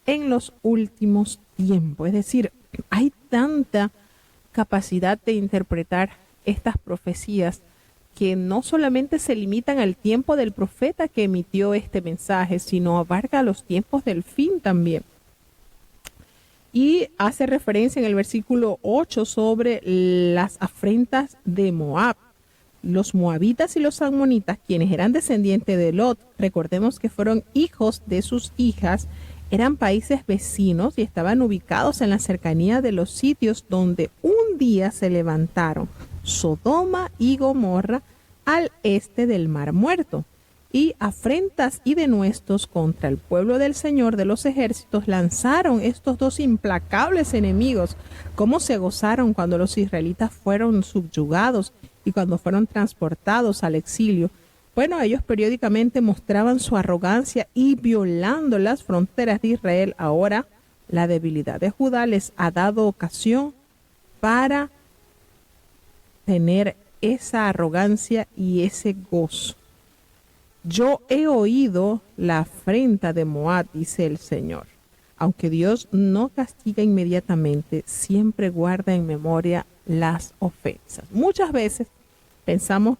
en los últimos tiempos. Es decir, hay tanta capacidad de interpretar estas profecías que no solamente se limitan al tiempo del profeta que emitió este mensaje, sino abarca los tiempos del fin también. Y hace referencia en el versículo 8 sobre las afrentas de Moab. Los moabitas y los amonitas, quienes eran descendientes de Lot, recordemos que fueron hijos de sus hijas, eran países vecinos y estaban ubicados en la cercanía de los sitios donde un día se levantaron Sodoma y Gomorra al este del Mar Muerto. Y afrentas y denuestos contra el pueblo del Señor de los ejércitos lanzaron estos dos implacables enemigos. Cómo se gozaron cuando los israelitas fueron subyugados y cuando fueron transportados al exilio. Bueno, ellos periódicamente mostraban su arrogancia y violando las fronteras de Israel. Ahora la debilidad de Judá les ha dado ocasión para tener esa arrogancia y ese gozo. Yo he oído la afrenta de Moab, dice el Señor. Aunque Dios no castiga inmediatamente, siempre guarda en memoria las ofensas. Muchas veces pensamos,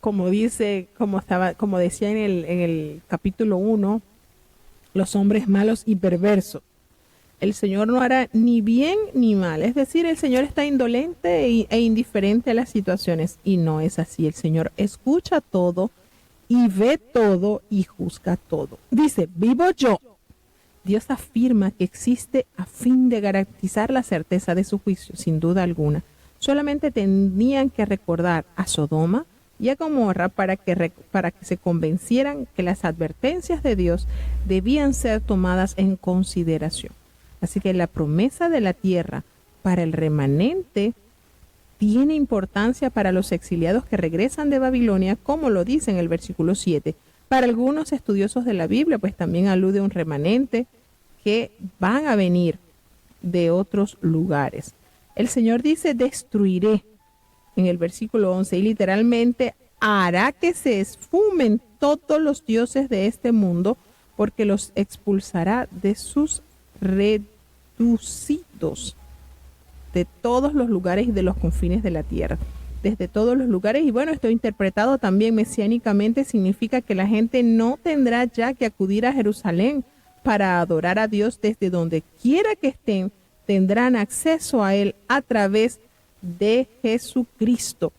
como decía en el capítulo 1, los hombres malos y perversos. El Señor no hará ni bien ni mal. Es decir, el Señor está indolente e indiferente a las situaciones. Y no es así. El Señor escucha todo y ve todo y juzga todo. Dice, vivo yo. Dios afirma que existe a fin de garantizar la certeza de su juicio, sin duda alguna. Solamente tenían que recordar a Sodoma y a Gomorra para que se convencieran que las advertencias de Dios debían ser tomadas en consideración. Así que la promesa de la tierra para el remanente tiene importancia para los exiliados que regresan de Babilonia, como lo dice en el versículo 7. Para algunos estudiosos de la Biblia, pues también alude a un remanente que van a venir de otros lugares. El Señor dice, destruiré, en el versículo 11, y literalmente hará que se esfumen todos los dioses de este mundo, porque los expulsará de sus reducidos, de todos los lugares y de los confines de la tierra, desde todos los lugares. Y bueno, esto interpretado también mesiánicamente significa que la gente no tendrá ya que acudir a Jerusalén para adorar a Dios. Desde donde quiera que estén, tendrán acceso a Él a través de Jesucristo.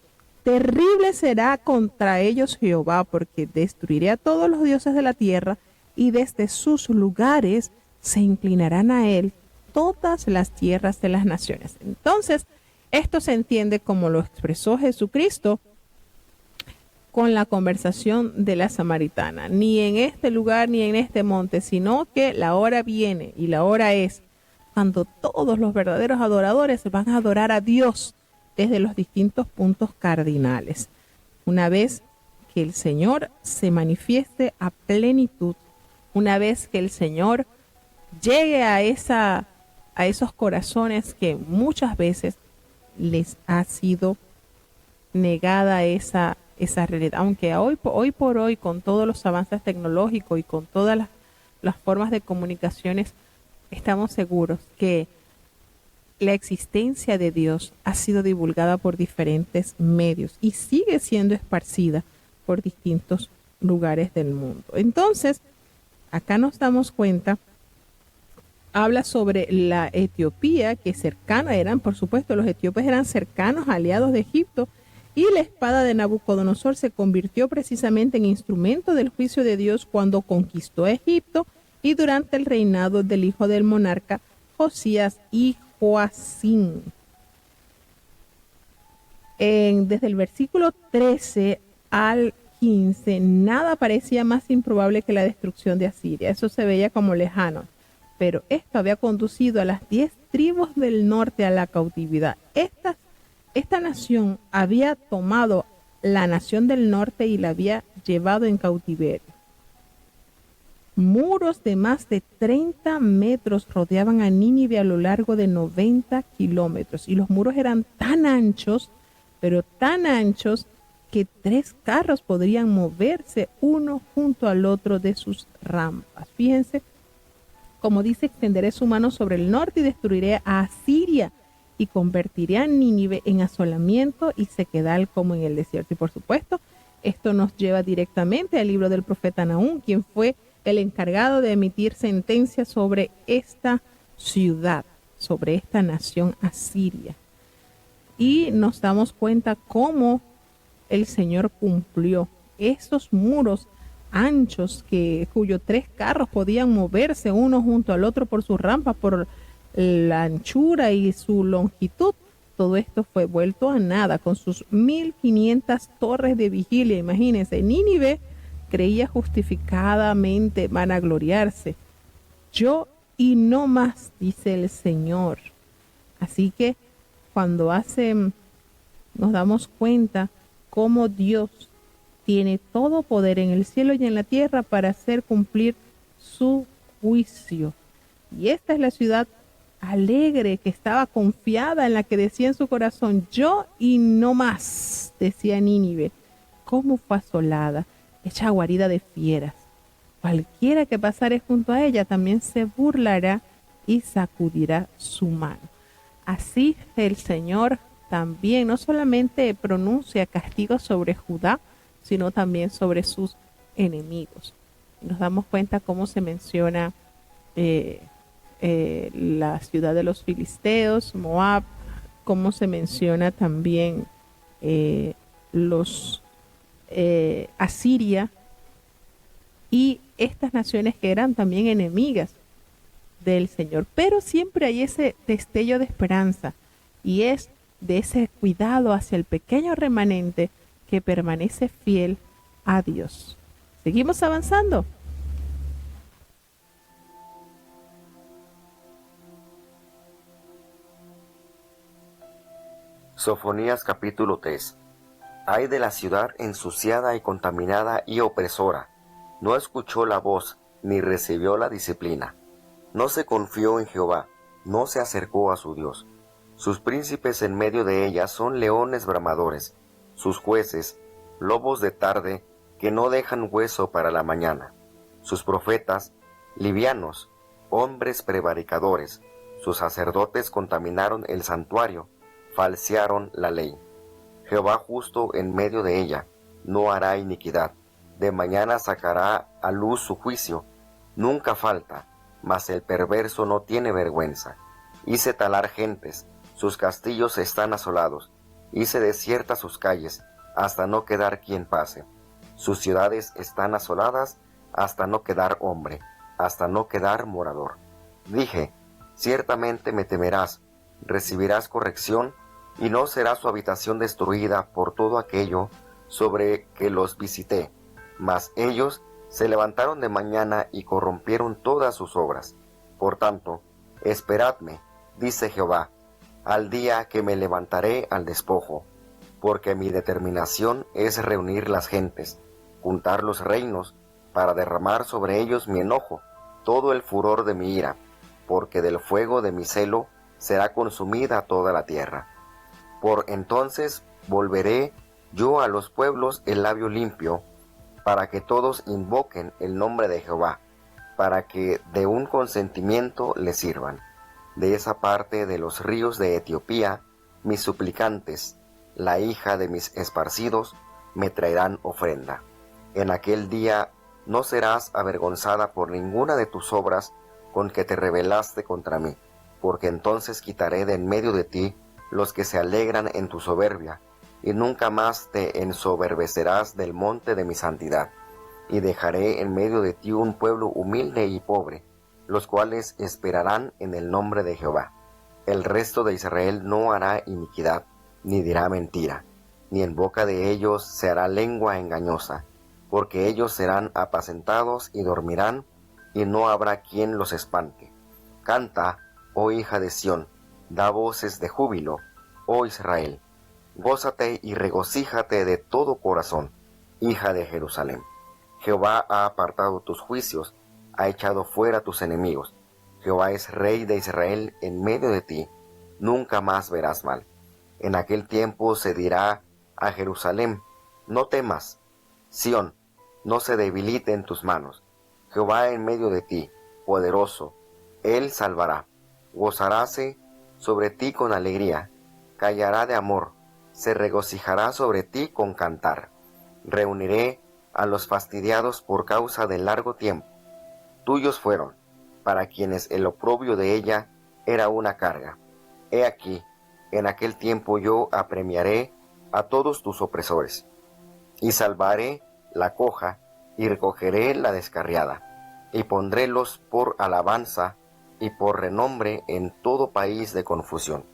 Terrible será contra ellos Jehová, porque destruiré a todos los dioses de la tierra, y desde sus lugares se inclinarán a Él todas las tierras de las naciones. Entonces, esto se entiende como lo expresó Jesucristo con la conversación de la samaritana. Ni en este lugar ni en este monte, sino que la hora viene y la hora es cuando todos los verdaderos adoradores van a adorar a Dios desde los distintos puntos cardinales. Una vez que el Señor se manifieste a plenitud, una vez que el Señor llegue a esos corazones que muchas veces les ha sido negada esa realidad. Aunque hoy por hoy, con todos los avances tecnológicos y con todas las formas de comunicaciones, estamos seguros que la existencia de Dios ha sido divulgada por diferentes medios y sigue siendo esparcida por distintos lugares del mundo. Entonces, acá nos damos cuenta, habla sobre la Etiopía, que por supuesto, los etíopes eran cercanos aliados de Egipto, y la espada de Nabucodonosor se convirtió precisamente en instrumento del juicio de Dios cuando conquistó a Egipto y durante el reinado del hijo del monarca Josías y Joacim. Desde el versículo 13 al 15, nada parecía más improbable que la destrucción de Asiria. Eso se veía como lejano, pero esto había conducido a las 10 tribus del norte a la cautividad. Esta nación había tomado la nación del norte y la había llevado en cautiverio. Muros de más de 30 metros rodeaban a Nínive a lo largo de 90 kilómetros. Y los muros eran tan anchos, pero tan anchos, que 3 carros podrían moverse uno junto al otro de sus rampas. Fíjense, como dice, extenderé su mano sobre el norte y destruiré a Asiria y convertiré a Nínive en asolamiento y sequedal como en el desierto. Y por supuesto, esto nos lleva directamente al libro del profeta Nahum, quien fue el encargado de emitir sentencia sobre esta ciudad, sobre esta nación asiria. Y nos damos cuenta cómo el Señor cumplió estos muros anchos cuyos 3 carros podían moverse uno junto al otro por sus rampas, por la anchura y su longitud. Todo esto fue vuelto a nada con sus 1500 torres de vigilia. Imagínense, Nínive creía justificadamente vanagloriarse. Yo y no más, dice el Señor. Así que cuando nos damos cuenta cómo Dios tiene todo poder en el cielo y en la tierra para hacer cumplir su juicio. Y esta es la ciudad alegre que estaba confiada, en la que decía en su corazón, yo y no más, decía Nínive. Cómo fue asolada, hecha guarida de fieras. Cualquiera que pasare junto a ella también se burlará y sacudirá su mano. Así el Señor también no solamente pronuncia castigo sobre Judá, sino también sobre sus enemigos. Nos damos cuenta cómo se menciona la ciudad de los filisteos, Moab, cómo se menciona también Asiria, y estas naciones que eran también enemigas del Señor. Pero siempre hay ese destello de esperanza, y es de ese cuidado hacia el pequeño remanente que permanece fiel a Dios. Seguimos avanzando. Sofonías capítulo 3. Ay de la ciudad ensuciada y contaminada y opresora. No escuchó la voz, ni recibió la disciplina. No se confió en Jehová, no se acercó a su Dios. Sus príncipes en medio de ella son leones bramadores, sus jueces, lobos de tarde, que no dejan hueso para la mañana. Sus profetas, livianos, hombres prevaricadores. Sus sacerdotes contaminaron el santuario, falsearon la ley. Jehová justo en medio de ella, no hará iniquidad. De mañana sacará a luz su juicio. Nunca falta, mas el perverso no tiene vergüenza. Hice talar gentes, sus castillos están asolados. Hice desiertas sus calles, hasta no quedar quien pase. Sus ciudades están asoladas, hasta no quedar hombre, hasta no quedar morador. Dije, ciertamente me temerás, recibirás corrección, y no será su habitación destruida por todo aquello sobre que los visité. Mas ellos se levantaron de mañana y corrompieron todas sus obras. Por tanto, esperadme, dice Jehová, al día que me levantaré al despojo, porque mi determinación es reunir las gentes, juntar los reinos, para derramar sobre ellos mi enojo, todo el furor de mi ira, porque del fuego de mi celo será consumida toda la tierra. Por entonces volveré yo a los pueblos el labio limpio, para que todos invoquen el nombre de Jehová, para que de un consentimiento le sirvan. De esa parte de los ríos de Etiopía, mis suplicantes, la hija de mis esparcidos, me traerán ofrenda. En aquel día no serás avergonzada por ninguna de tus obras con que te rebelaste contra mí, porque entonces quitaré de en medio de ti los que se alegran en tu soberbia, y nunca más te ensoberbecerás del monte de mi santidad. Y dejaré en medio de ti un pueblo humilde y pobre, los cuales esperarán en el nombre de Jehová. El resto de Israel no hará iniquidad, ni dirá mentira, ni en boca de ellos se hará lengua engañosa, porque ellos serán apacentados y dormirán, y no habrá quien los espante. Canta, oh hija de Sión, da voces de júbilo, oh Israel. Gózate y regocíjate de todo corazón, hija de Jerusalén. Jehová ha apartado tus juicios, ha echado fuera tus enemigos. Jehová es rey de Israel en medio de ti, nunca más verás mal. En aquel tiempo se dirá a Jerusalén, no temas, Sión, no se debilite en tus manos. Jehová en medio de ti, poderoso, él salvará. Gozaráse sobre ti con alegría, callará de amor, se regocijará sobre ti con cantar. Reuniré a los fastidiados por causa del largo tiempo. Tuyos fueron, para quienes el oprobio de ella era una carga. He aquí, en aquel tiempo yo apremiaré a todos tus opresores, y salvaré la coja, y recogeré la descarriada, y pondrélos por alabanza y por renombre en todo país de confusión.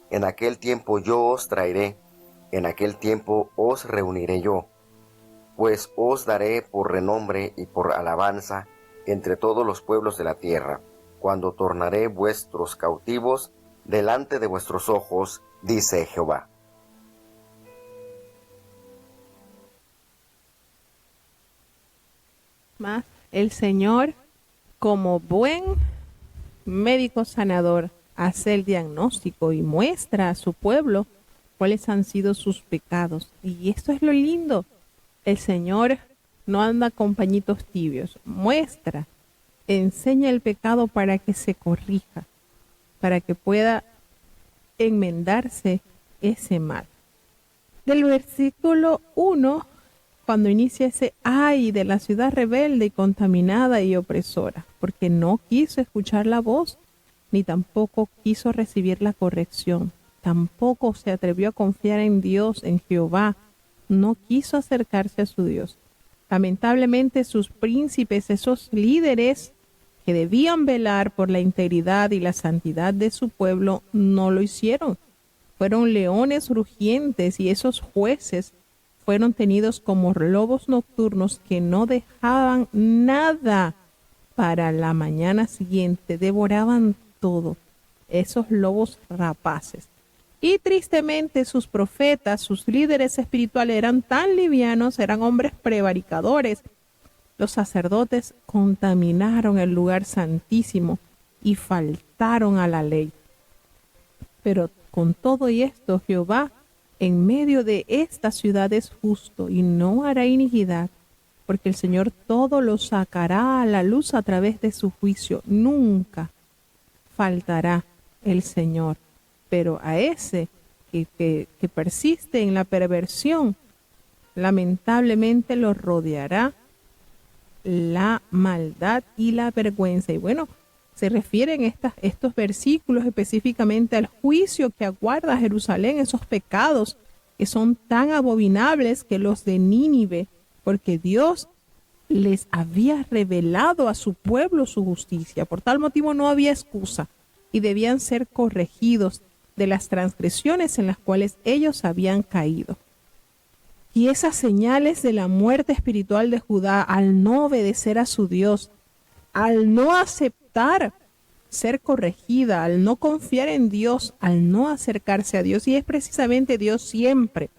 En aquel tiempo yo os traeré, en aquel tiempo os reuniré yo, pues os daré por renombre y por alabanza entre todos los pueblos de la tierra, cuando tornaré vuestros cautivos delante de vuestros ojos, dice Jehová. Más el Señor, como buen médico sanador, hace el diagnóstico y muestra a su pueblo cuáles han sido sus pecados. Y esto es lo lindo. El Señor no anda con pañitos tibios. Muestra, enseña el pecado para que se corrija, para que pueda enmendarse ese mal. Del versículo 1, cuando inicia ese ay de la ciudad rebelde y contaminada y opresora, porque no quiso escuchar la voz, ni tampoco quiso recibir la corrección, tampoco se atrevió a confiar en Dios, en Jehová, no quiso acercarse a su Dios. Lamentablemente sus príncipes, esos líderes que debían velar por la integridad y la santidad de su pueblo, no lo hicieron. Fueron leones rugientes y esos jueces fueron tenidos como lobos nocturnos que no dejaban nada para la mañana siguiente, devoraban todo, esos lobos rapaces. Y tristemente sus profetas, sus líderes espirituales eran tan livianos, eran hombres prevaricadores. Los sacerdotes contaminaron el lugar santísimo y faltaron a la ley. Pero con todo y esto, Jehová en medio de esta ciudad es justo y no hará iniquidad, porque el Señor todo lo sacará a la luz a través de su juicio. Nunca faltará el Señor. Pero a ese que persiste en la perversión, lamentablemente lo rodeará la maldad y la vergüenza. Y bueno, se refieren estos versículos específicamente al juicio que aguarda a Jerusalén, esos pecados que son tan abominables que los de Nínive, porque Dios les había revelado a su pueblo su justicia. Por tal motivo no había excusa y debían ser corregidos de las transgresiones en las cuales ellos habían caído. Y esas señales de la muerte espiritual de Judá, al no obedecer a su Dios, al no aceptar ser corregida, al no confiar en Dios, al no acercarse a Dios, y es precisamente Dios siempre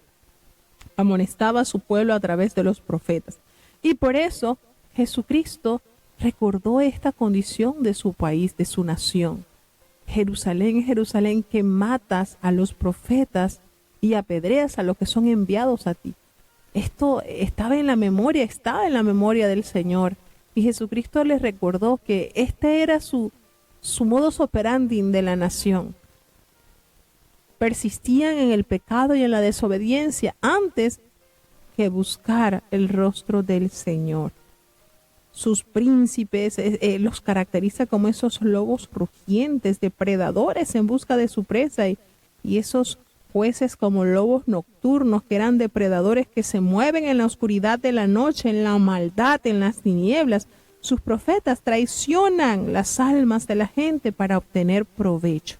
amonestaba a su pueblo a través de los profetas. Y por eso Jesucristo recordó esta condición de su país, de su nación. Jerusalén, Jerusalén, que matas a los profetas y apedreas a los que son enviados a ti. Esto estaba en la memoria del Señor. Y Jesucristo les recordó que este era su modus operandi de la nación. Persistían en el pecado y en la desobediencia antes que buscar el rostro del Señor. Sus príncipes los caracteriza como esos lobos rugientes, depredadores en busca de su presa, y esos jueces como lobos nocturnos que eran depredadores que se mueven en la oscuridad de la noche, en la maldad, en las tinieblas. Sus profetas traicionan las almas de la gente para obtener provecho.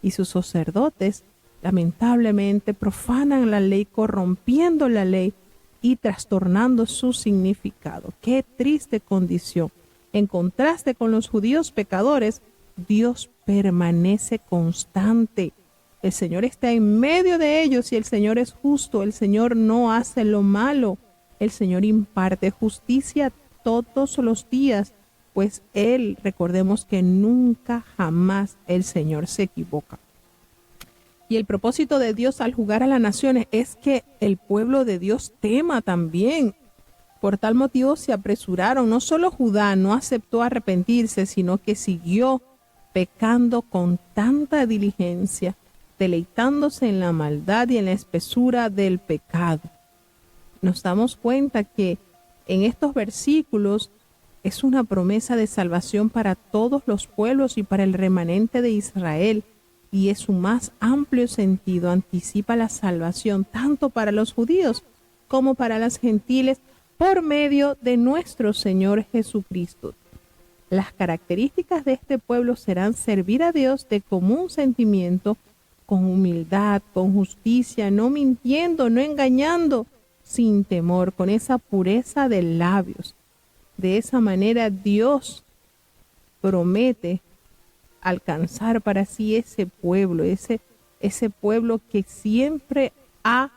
Y sus sacerdotes, lamentablemente, profanan la ley, corrompiendo la ley y trastornando su significado. ¡Qué triste condición! En contraste con los judíos pecadores, Dios permanece constante. El Señor está en medio de ellos y el Señor es justo. El Señor no hace lo malo. el Señor imparte justicia todos los días, pues Él, recordemos que nunca jamás el Señor se equivoca. Y el propósito de Dios al juzgar a las naciones es que el pueblo de Dios tema también. Por tal motivo se apresuraron. No solo Judá no aceptó arrepentirse, sino que siguió pecando con tanta diligencia, deleitándose en la maldad y en la espesura del pecado. Nos damos cuenta que en estos versículos es una promesa de salvación para todos los pueblos y para el remanente de Israel, y en su más amplio sentido anticipa la salvación tanto para los judíos como para las gentiles por medio de nuestro Señor Jesucristo. Las características de este pueblo serán servir a Dios de común sentimiento, con humildad, con justicia, no mintiendo, no engañando, sin temor, con esa pureza de labios. De esa manera Dios promete alcanzar para sí ese pueblo, ese pueblo que siempre ha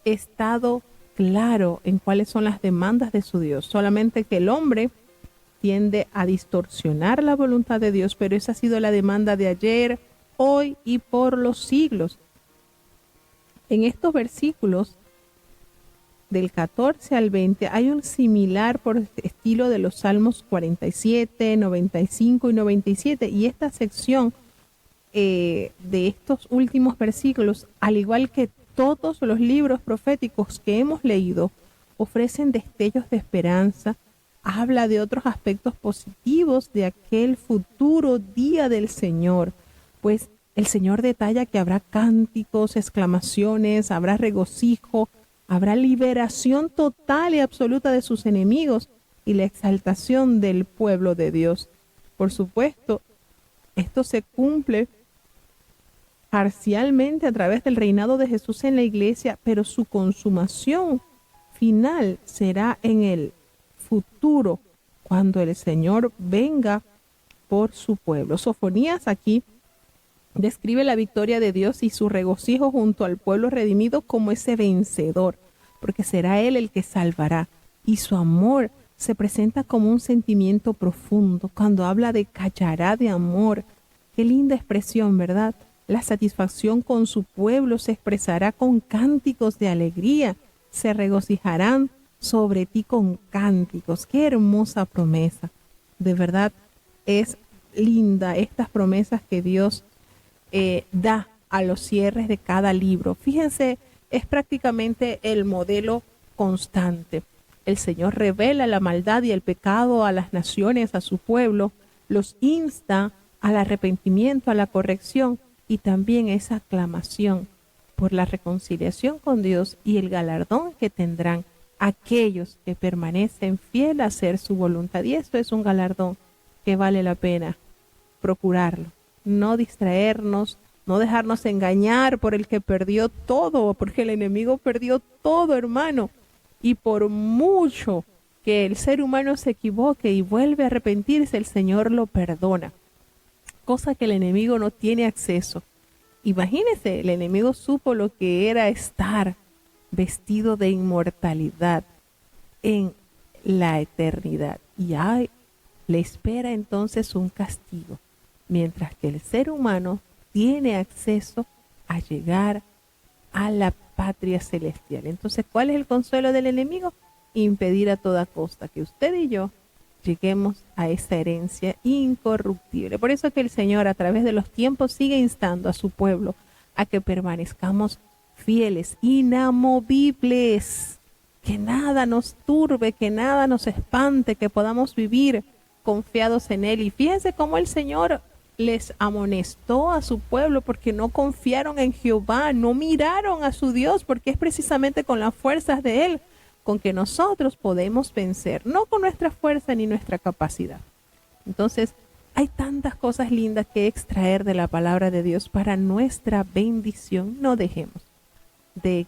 estado claro en cuáles son las demandas de su Dios. Solamente que el hombre tiende a distorsionar la voluntad de Dios, pero esa ha sido la demanda de ayer, hoy y por los siglos. En estos versículos del 14 al 20 hay un similar por estilo de los Salmos 47, 95 y 97, y esta sección de estos últimos versículos, al igual que todos los libros proféticos que hemos leído, ofrecen destellos de esperanza, habla de otros aspectos positivos de aquel futuro día del Señor, pues el Señor detalla que habrá cánticos, exclamaciones, habrá regocijo, habrá liberación total y absoluta de sus enemigos y la exaltación del pueblo de Dios. Por supuesto, esto se cumple parcialmente a través del reinado de Jesús en la iglesia, pero su consumación final será en el futuro, cuando el Señor venga por su pueblo. Sofonías aquí describe la victoria de Dios y su regocijo junto al pueblo redimido como ese vencedor, porque será Él el que salvará. Y su amor se presenta como un sentimiento profundo. Cuando habla de callará de amor, qué linda expresión, ¿verdad? La satisfacción con su pueblo se expresará con cánticos de alegría. Se regocijarán sobre ti con cánticos. Qué hermosa promesa. De verdad es linda estas promesas que Dios da a los cierres de cada libro. Fíjense, es prácticamente el modelo constante. El Señor revela la maldad y el pecado a las naciones, a su pueblo, los insta al arrepentimiento, a la corrección y también esa aclamación por la reconciliación con Dios y el galardón que tendrán aquellos que permanecen fieles a hacer su voluntad. Y esto es un galardón que vale la pena procurarlo. No distraernos, no dejarnos engañar por el que perdió todo, porque el enemigo perdió todo, hermano. Y por mucho que el ser humano se equivoque y vuelve a arrepentirse, el Señor lo perdona, cosa que el enemigo no tiene acceso. Imagínese, el enemigo supo lo que era estar vestido de inmortalidad en la eternidad. Y ay, le espera entonces un castigo, mientras que el ser humano tiene acceso a llegar a la patria celestial. Entonces, ¿cuál es el consuelo del enemigo? Impedir a toda costa que usted y yo lleguemos a esa herencia incorruptible. Por eso que el Señor a través de los tiempos sigue instando a su pueblo a que permanezcamos fieles, inamovibles, que nada nos turbe, que nada nos espante, que podamos vivir confiados en Él. Y fíjense cómo el Señor les amonestó a su pueblo porque no confiaron en Jehová, no miraron a su Dios, porque es precisamente con las fuerzas de Él con que nosotros podemos vencer, no con nuestra fuerza ni nuestra capacidad. Entonces, hay tantas cosas lindas que extraer de la palabra de Dios para nuestra bendición. No dejemos de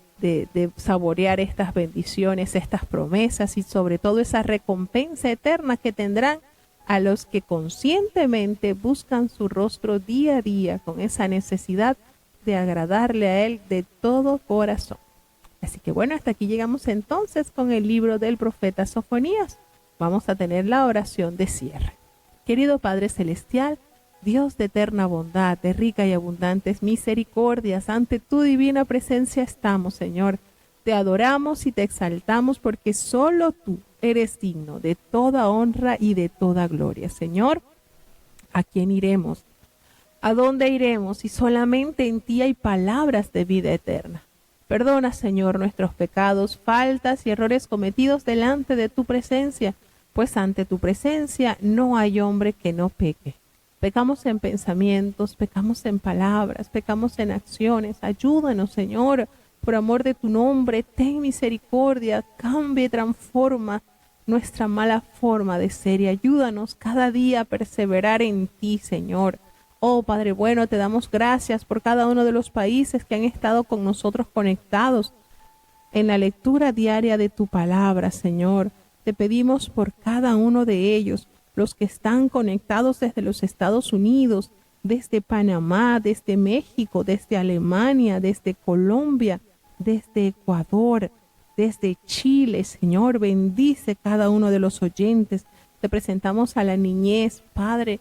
saborear estas bendiciones, estas promesas y sobre todo esa recompensa eterna que tendrán a los que conscientemente buscan su rostro día a día con esa necesidad de agradarle a Él de todo corazón. Así que bueno, hasta aquí llegamos entonces con el libro del profeta Sofonías. Vamos a tener la oración de cierre. Querido Padre Celestial, Dios de eterna bondad, de rica y abundantes misericordias, ante tu divina presencia estamos, Señor. Te adoramos y te exaltamos porque solo tú eres digno de toda honra y de toda gloria. Señor, ¿a quién iremos? ¿A dónde iremos si solamente en ti hay palabras de vida eterna? Perdona, Señor, nuestros pecados, faltas y errores cometidos delante de tu presencia, pues ante tu presencia no hay hombre que no peque. Pecamos en pensamientos, pecamos en palabras, pecamos en acciones. Ayúdanos, Señor, por amor de tu nombre, ten misericordia, cambia y transforma nuestra mala forma de ser y ayúdanos cada día a perseverar en ti, Señor. Oh Padre bueno, te damos gracias por cada uno de los países que han estado con nosotros conectados en la lectura diaria de tu palabra, Señor. Te pedimos por cada uno de ellos, los que están conectados desde los Estados Unidos, desde Panamá, desde México, desde Alemania, desde Colombia, desde Ecuador, desde Chile. Señor, bendice cada uno de los oyentes. Te presentamos a la niñez, Padre.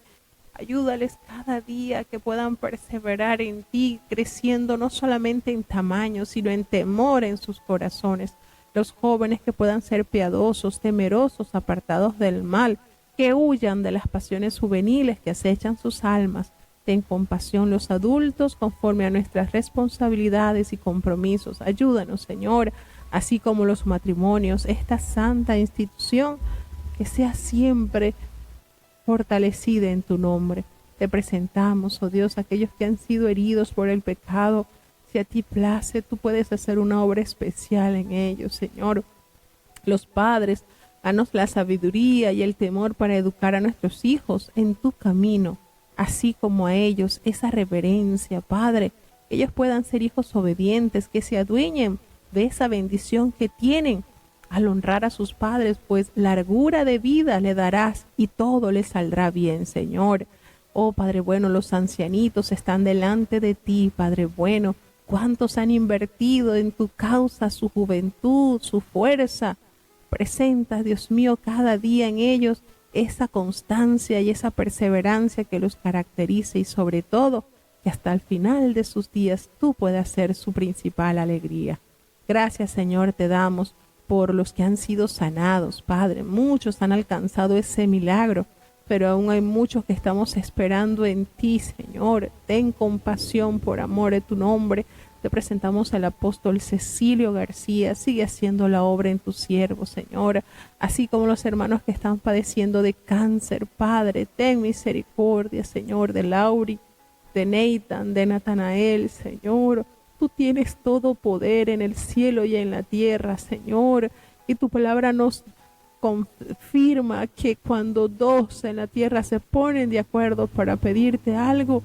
Ayúdales cada día que puedan perseverar en ti, creciendo no solamente en tamaño, sino en temor en sus corazones. Los jóvenes que puedan ser piadosos, temerosos, apartados del mal, que huyan de las pasiones juveniles que acechan sus almas. Ten compasión los adultos conforme a nuestras responsabilidades y compromisos. Ayúdanos, Señor, así como los matrimonios, esta santa institución que sea siempre fortalecida en tu nombre. Te presentamos, oh Dios, aquellos que han sido heridos por el pecado. Si a ti place, tú puedes hacer una obra especial en ellos, Señor. Los padres, danos la sabiduría y el temor para educar a nuestros hijos en tu camino, así como a ellos esa reverencia, Padre, que ellos puedan ser hijos obedientes, que se adueñen de esa bendición que tienen al honrar a sus padres, pues largura de vida le darás y todo le saldrá bien, Señor. Oh Padre bueno, los ancianitos están delante de ti, Padre bueno. ¿Cuántos han invertido en tu causa su juventud, su fuerza? Presenta, Dios mío, cada día en ellos esa constancia y esa perseverancia que los caracteriza y sobre todo que hasta el final de sus días tú puedas ser su principal alegría. Gracias, Señor, te damos por los que han sido sanados, Padre. Muchos han alcanzado ese milagro, pero aún hay muchos que estamos esperando en ti, Señor. Ten compasión por amor de tu nombre. Te presentamos al apóstol Cecilio García. Sigue haciendo la obra en tu siervo, Señor. Así como los hermanos que están padeciendo de cáncer, Padre. Ten misericordia, Señor, de Lauri, de Nathan, de Natanael, Señor. Tú tienes todo poder en el cielo y en la tierra, Señor. Y tu palabra nos confirma que cuando dos en la tierra se ponen de acuerdo para pedirte algo,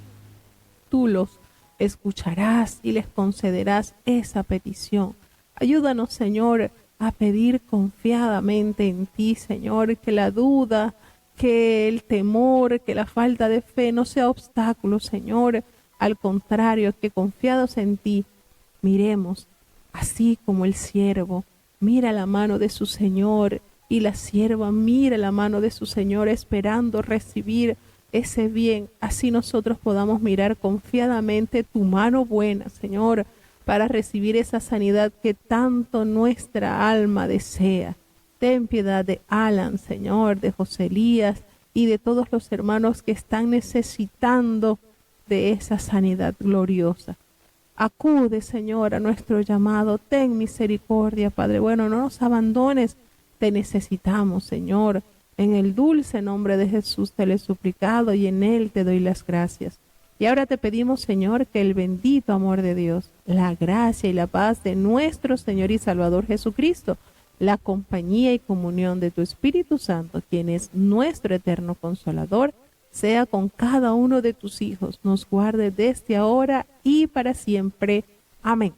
tú los escucharás y les concederás esa petición. Ayúdanos, Señor, a pedir confiadamente en ti, Señor, que la duda, que el temor, que la falta de fe no sea obstáculo, Señor. Al contrario, que confiados en ti, miremos, así como el siervo mira la mano de su Señor y la sierva mira la mano de su Señor esperando recibir ese bien, así nosotros podamos mirar confiadamente tu mano buena, Señor, para recibir esa sanidad que tanto nuestra alma desea. Ten piedad de Alan, Señor, de José Elías y de todos los hermanos que están necesitando de esa sanidad gloriosa. Acude, Señor, a nuestro llamado. Ten misericordia, Padre bueno, no nos abandones. Te necesitamos, Señor. En el dulce nombre de Jesús te lo he suplicado y en él te doy las gracias. Y ahora te pedimos, Señor, que el bendito amor de Dios, la gracia y la paz de nuestro Señor y Salvador Jesucristo, la compañía y comunión de tu Espíritu Santo, quien es nuestro eterno Consolador, sea con cada uno de tus hijos, nos guarde desde ahora y para siempre. Amén.